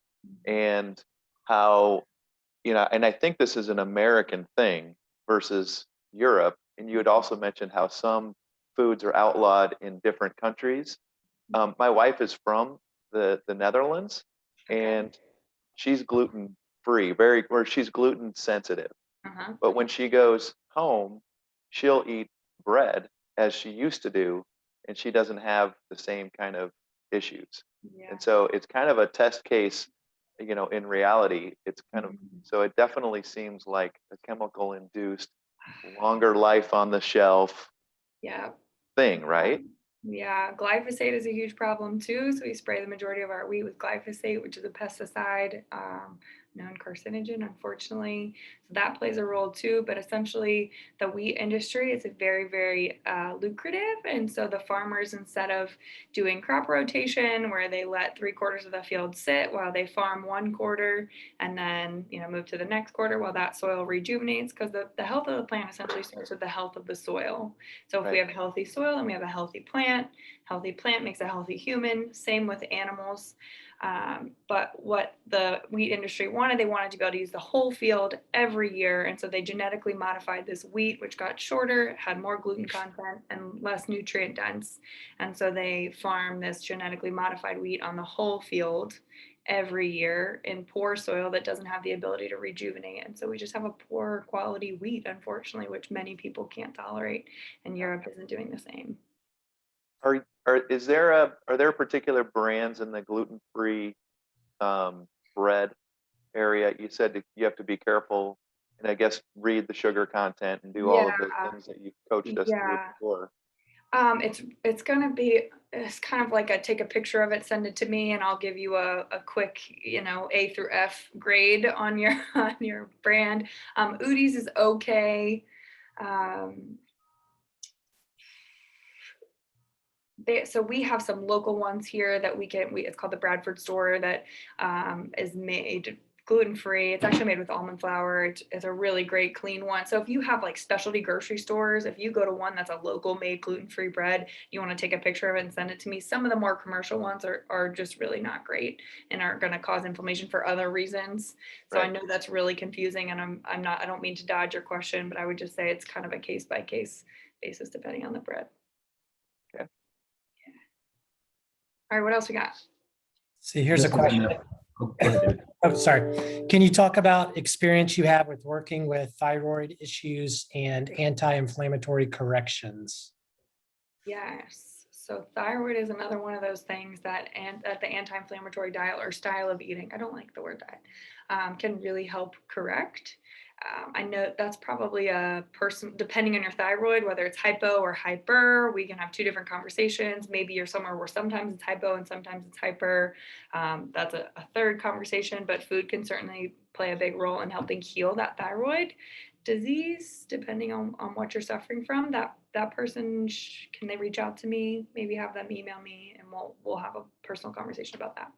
and how, and I think this is an American thing versus Europe. And you had also mentioned how some foods are outlawed in different countries. My wife is from the Netherlands, and she's gluten free, or she's gluten sensitive. But when she goes home, she'll eat bread as she used to do, and she doesn't have the same kind of issues. Yeah. And so it's kind of a test case, in reality. It's kind of, so it definitely seems like a chemical induced longer life on the shelf thing, right? Yeah, glyphosate is a huge problem too. So we spray the majority of our wheat with glyphosate, which is a pesticide, known carcinogen, unfortunately. So that plays a role too. But essentially, the wheat industry is very, very lucrative. And so the farmers, instead of doing crop rotation, where they let 3/4 of the field sit while they farm 1/4, and then move to the next quarter while that soil rejuvenates, because the health of the plant essentially starts with the health of the soil. So if we have healthy soil and we have a healthy plant makes a healthy human. Same with animals. But what the wheat industry wanted, they wanted to be able to use the whole field every year. And so they genetically modified this wheat, which got shorter, had more gluten content, and less nutrient dense. And so they farm this genetically modified wheat on the whole field. every year in poor soil that doesn't have the ability to rejuvenate. And so we just have a poor quality wheat, unfortunately, which many people can't tolerate. And Europe isn't doing the same. Are there particular brands in the gluten-free bread area? You said that you have to be careful, and I guess read the sugar content and do all of those things that you coached us through before. It's kind of like take a picture of it, send it to me, and I'll give you a quick, A through F grade on your brand. Udi's is okay. So we have some local ones here that it's called the Bradford store that is made gluten-free. It's actually made with almond flour. It's a really great clean one. So if you have like specialty grocery stores, if you go to one that's a local made gluten-free bread, you want to take a picture of it and send it to me. Some of the more commercial ones are just really not great and are going to cause inflammation for other reasons. So right. I know that's really confusing, and I don't mean to dodge your question, but I would just say it's kind of a case by case basis depending on the bread. Okay. Yeah. All right, what else we got? See, here's a question. Oh, sorry. Can you talk about experience you have with working with thyroid issues and anti-inflammatory corrections? Yes. So thyroid is another one of those things that the anti-inflammatory diet or style of eating, I don't like the word diet, can really help correct. I know that's probably a person, depending on your thyroid, whether it's hypo or hyper, we can have two different conversations. Maybe you're somewhere where sometimes it's hypo and sometimes it's hyper. That's a third conversation, but food can certainly play a big role in helping heal that thyroid disease, depending on what you're suffering from. That person, can they reach out to me? Maybe have them email me, and we'll have a personal conversation about that.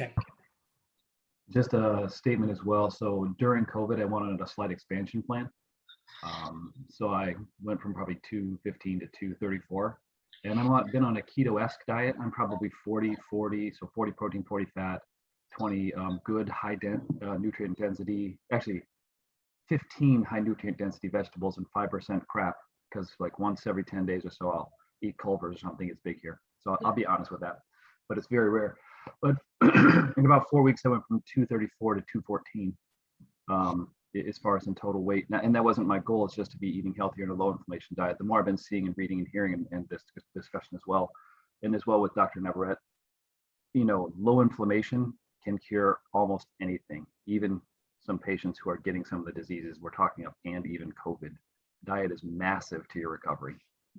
Okay. Just a statement as well. So during COVID, I wanted a slight expansion plan. So I went from probably 215 to 234. And I've been on a keto-esque diet. I'm probably 40, so 40 protein, 40 fat, 20 good high nutrient density, actually 15 high nutrient density vegetables and 5% crap, because like once every 10 days or so, I'll eat Culver's or something. It's big here. So I'll be honest with that, but it's very rare. But in about 4 weeks, I went from 234 to 214 as far as in total weight. And that wasn't my goal. It's just to be eating healthier and a low inflammation diet. The more I've been seeing and reading and hearing and this discussion as well, and as well with Dr. Navarrete, low inflammation can cure almost anything, even some patients who are getting some of the diseases we're talking of, and even COVID. Diet is massive to your recovery.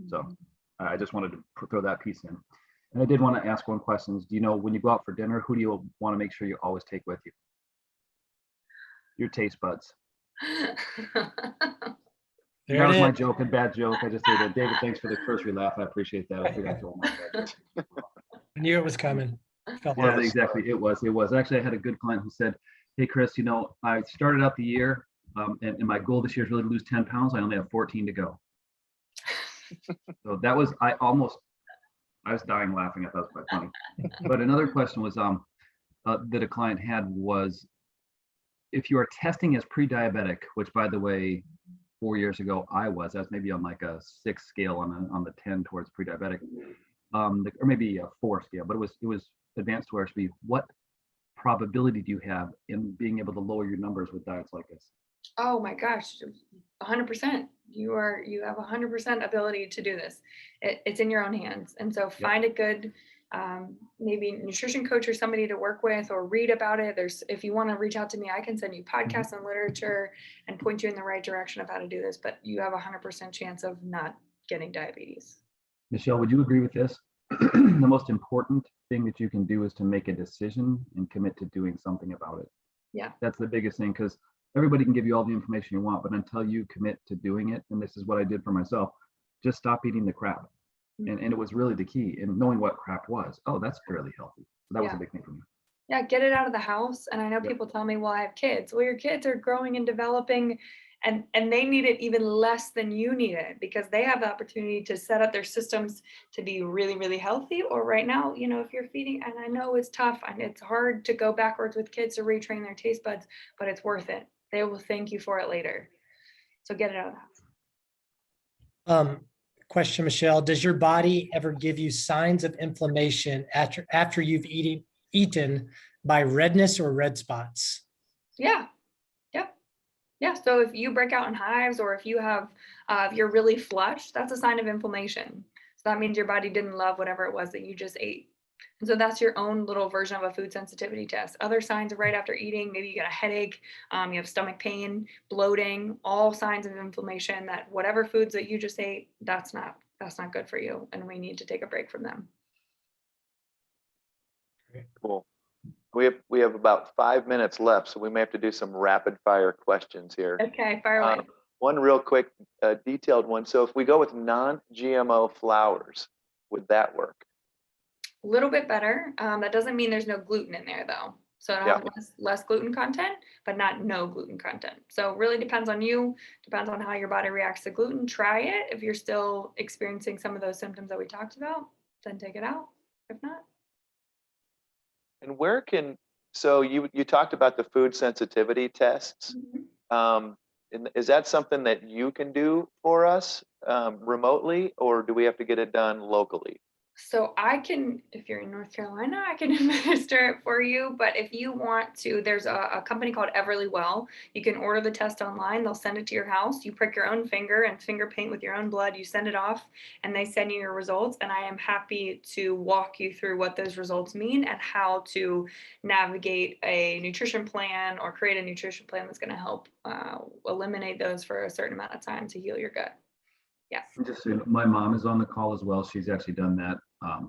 So I just wanted to throw that piece in. And I did want to ask one question. Do you know, when you go out for dinner, who do you want to make sure you always take with you? Your taste buds. That was my joke, a bad joke. I just say that. David, thanks for the cursory laugh. I appreciate that. I forgot to hold my bad. I knew it was coming. Yeah, exactly. It was. Actually, I had a good client who said, hey, Chris, I started out the year and my goal this year is really to lose 10 pounds. I only have 14 to go. So that was, I was dying laughing. I thought it was quite funny. But another question was that a client had was, if you are testing as pre-diabetic, which by the way, 4 years ago I was maybe on like a 6 scale on the 10 towards pre-diabetic, or maybe a 4 scale, but it was advanced to RSV. What probability do you have in being able to lower your numbers with diets like this? Oh my gosh, 100%. You have 100% ability to do this. It's in your own hands. And so find a good, maybe nutrition coach or somebody to work with, or read about it. If you want to reach out to me, I can send you podcasts and literature and point you in the right direction of how to do this, but you have 100% chance of not getting diabetes. Michelle, would you agree with this? The most important thing that you can do is to make a decision and commit to doing something about it. Yeah. That's the biggest thing, because everybody can give you all the information you want, but until you commit to doing it, and this is what I did for myself, just stop eating the crap. And it was really the key in knowing what crap was. Oh, that's fairly healthy. So that was a big thing for me. Yeah, get it out of the house. And I know people tell me, well, I have kids. Well, your kids are growing and developing, and they need it even less than you need it, because they have the opportunity to set up their systems to be really, really healthy. Or right now, if you're feeding, and I know it's tough and it's hard to go backwards with kids to retrain their taste buds, but it's worth it. They will thank you for it later. So get it out of the house. Question, Michelle, does your body ever give you signs of inflammation after you've eaten by redness or red spots? Yeah. Yep. Yeah. So if you break out in hives, or if you have, if you're really flushed, that's a sign of inflammation. So that means your body didn't love whatever it was that you just ate. And so that's your own little version of a food sensitivity test. Other signs of right after eating, maybe you get a headache, you have stomach pain, bloating, all signs of inflammation, that whatever foods that you just ate, that's not good for you. And we need to take a break from them. Cool. We have about 5 minutes left, so we may have to do some rapid fire questions here. Okay, fire away. One real quick, detailed one. So if we go with non-GMO flours, would that work? A little bit better. That doesn't mean there's no gluten in there though. So it'll have less gluten content, but not no gluten content. So it really depends on you, depends on how your body reacts to gluten. Try it. If you're still experiencing some of those symptoms that we talked about, then take it out. If not. And where can, so you talked about the food sensitivity tests. Is that something that you can do for us remotely, or do we have to get it done locally? So I can, if you're in North Carolina, I can administer it for you. But if you want to, there's a company called Everlywell. You can order the test online. They'll send it to your house. You prick your own finger and finger paint with your own blood. You send it off and they send you your results. And I am happy to walk you through what those results mean and how to navigate a nutrition plan or create a nutrition plan that's going to help eliminate those for a certain amount of time to heal your gut. Yes. Just so you know, my mom is on the call as well. She's actually done that.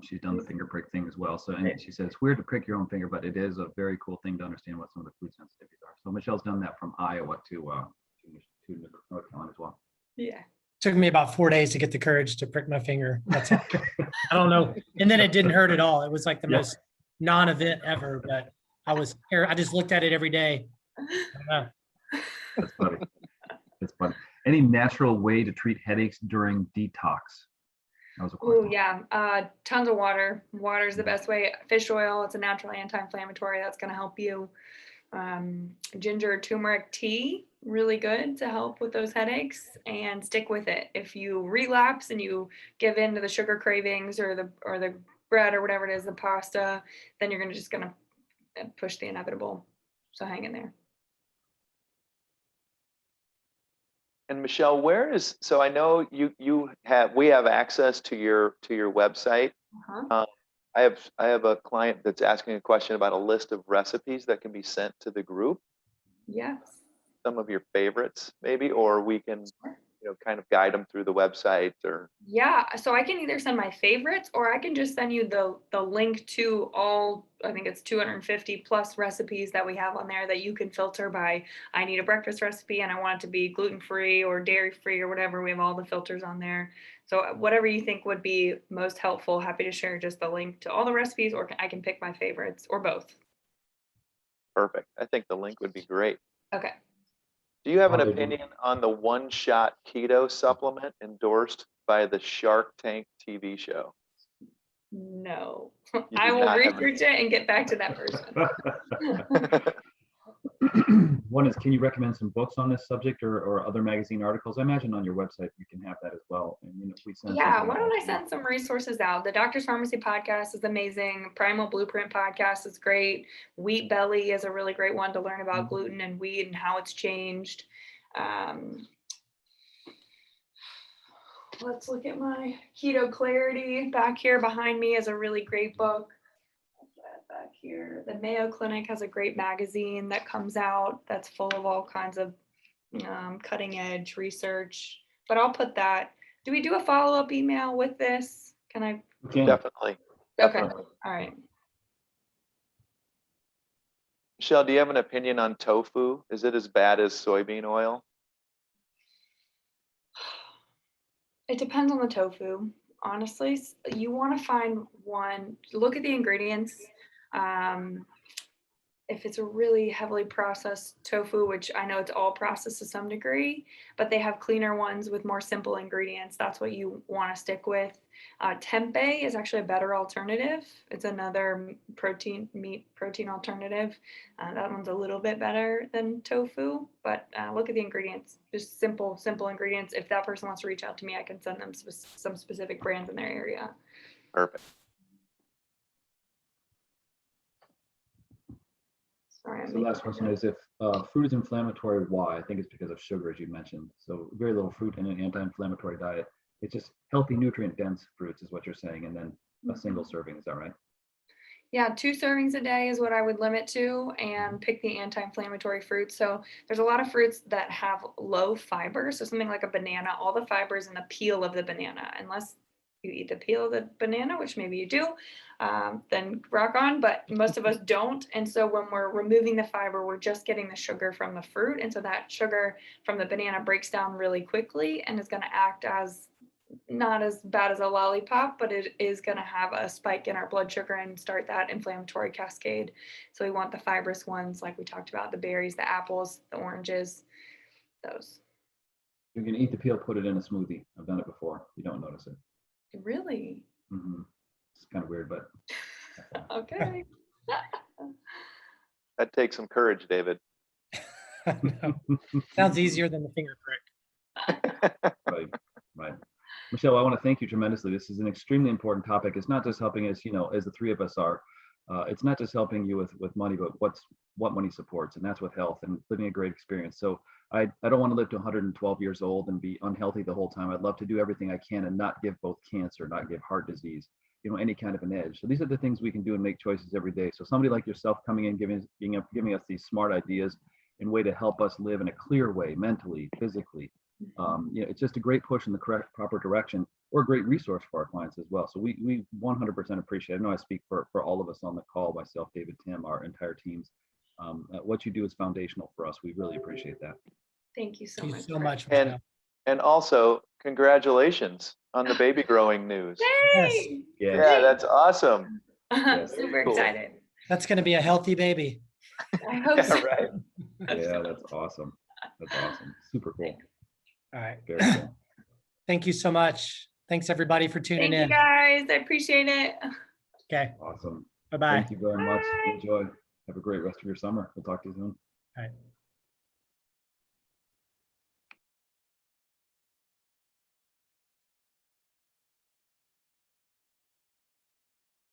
She's done the finger prick thing as well. So, and she says it's weird to prick your own finger, but it is a very cool thing to understand what some of the food sensitivities are. So Michelle's done that from Iowa to North Carolina as well. Yeah. Took me about 4 days to get the courage to prick my finger. That's all. I don't know. And then it didn't hurt at all. It was like the most non-event ever, but I just looked at it every day. That's funny. That's funny. Any natural way to treat headaches during detox? That was a question. Oh yeah, tons of water. Water is the best way. Fish oil, it's a natural anti-inflammatory. That's going to help you. Ginger, turmeric tea, really good to help with those headaches, and stick with it. If you relapse and you give in to the sugar cravings or the bread or whatever it is, the pasta, then you're just going to push the inevitable. So hang in there. And Michelle, so I know we have access to your website. I have a client that's asking a question about a list of recipes that can be sent to the group. Yes. Some of your favorites, maybe, or we can, kind of guide them through the website or. Yeah. So I can either send my favorites, or I can just send you the link to all, I think it's 250 plus recipes that we have on there that you can filter by, I need a breakfast recipe and I want it to be gluten-free or dairy-free or whatever. We have all the filters on there. So whatever you think would be most helpful, happy to share just the link to all the recipes, or I can pick my favorites, or both. Perfect. I think the link would be great. Okay. Do you have an opinion on the one-shot keto supplement endorsed by the Shark Tank TV show? No. I will research it and get back to that person. One is, can you recommend some books on this subject or other magazine articles? I imagine on your website you can have that as well. And if we send why don't I send some resources out? The Doctor's Pharmacy podcast is amazing. Primal Blueprint podcast is great. Wheat Belly is a really great one to learn about gluten and wheat and how it's changed. Let's look at my Keto Clarity back here behind me is a really great book. Back here, the Mayo Clinic has a great magazine that comes out that's full of all kinds of cutting edge research, but I'll put that. Do we do a follow-up email with this? Can I? Definitely. Okay. All right. Michelle, do you have an opinion on tofu? Is it as bad as soybean oil? It depends on the tofu. Honestly, you want to find one, look at the ingredients. If it's a really heavily processed tofu, which I know it's all processed to some degree, but they have cleaner ones with more simple ingredients. That's what you want to stick with. Tempeh is actually a better alternative. It's another meat protein alternative. That one's a little bit better than tofu, but look at the ingredients, just simple ingredients. If that person wants to reach out to me, I can send them some specific brands in their area. Perfect. Sorry, I'm So making last question is, if fruit is inflammatory, why? I think it's because of sugar, as you mentioned. So very little fruit in an anti-inflammatory diet. It's just healthy, nutrient-dense fruits is what you're saying, and then a single serving. Is that right? Yeah, 2 servings a day is what I would limit to, and pick the anti-inflammatory fruits. So there's a lot of fruits that have low fiber. So something like a banana, all the fiber is in the peel of the banana, unless you eat the peel of the banana, which maybe you do, then rock on, but most of us don't. And so when we're removing the fiber, we're just getting the sugar from the fruit. And so that sugar from the banana breaks down really quickly and is going to act as not as bad as a lollipop, but it is going to have a spike in our blood sugar and start that inflammatory cascade. So we want the fibrous ones, like we talked about, the berries, the apples, the oranges, those. You can eat the peel, put it in a smoothie. I've done it before. You don't notice it. Really? It's kind of weird, but Okay. That takes some courage, David. No. Sounds easier than the finger prick. right. Michelle, I want to thank you tremendously. This is an extremely important topic. It's not just helping us, as the three of us are. It's not just helping you with money, but what money supports, and that's with health and living a great experience. So I don't want to live to 112 years old and be unhealthy the whole time. I'd love to do everything I can and not give both cancer, not give heart disease, any kind of an edge. So these are the things we can do and make choices every day. So somebody like yourself coming in, giving us these smart ideas and way to help us live in a clear way, mentally, physically. It's just a great push in the correct, proper direction, or a great resource for our clients as well. So we 100% appreciate it. I know I speak for all of us on the call, myself, David, Tim, our entire teams. What you do is foundational for us. We really appreciate that. Thank you so Thank you much. so much, And Michelle. and also congratulations on the baby growing news. Yay! Yeah. Yeah, that's awesome. Super cool. excited. That's going to be a healthy baby. I hope Yeah, so. right. Yeah, that's awesome. That's awesome. Super cool. All right. Very cool. Thank you so much. Thanks everybody for tuning Thank you in. guys. I appreciate it. Okay. Awesome. Bye-bye. Thank you very much. Bye. Enjoy. Have a great rest of your summer. We'll talk to you soon. All right.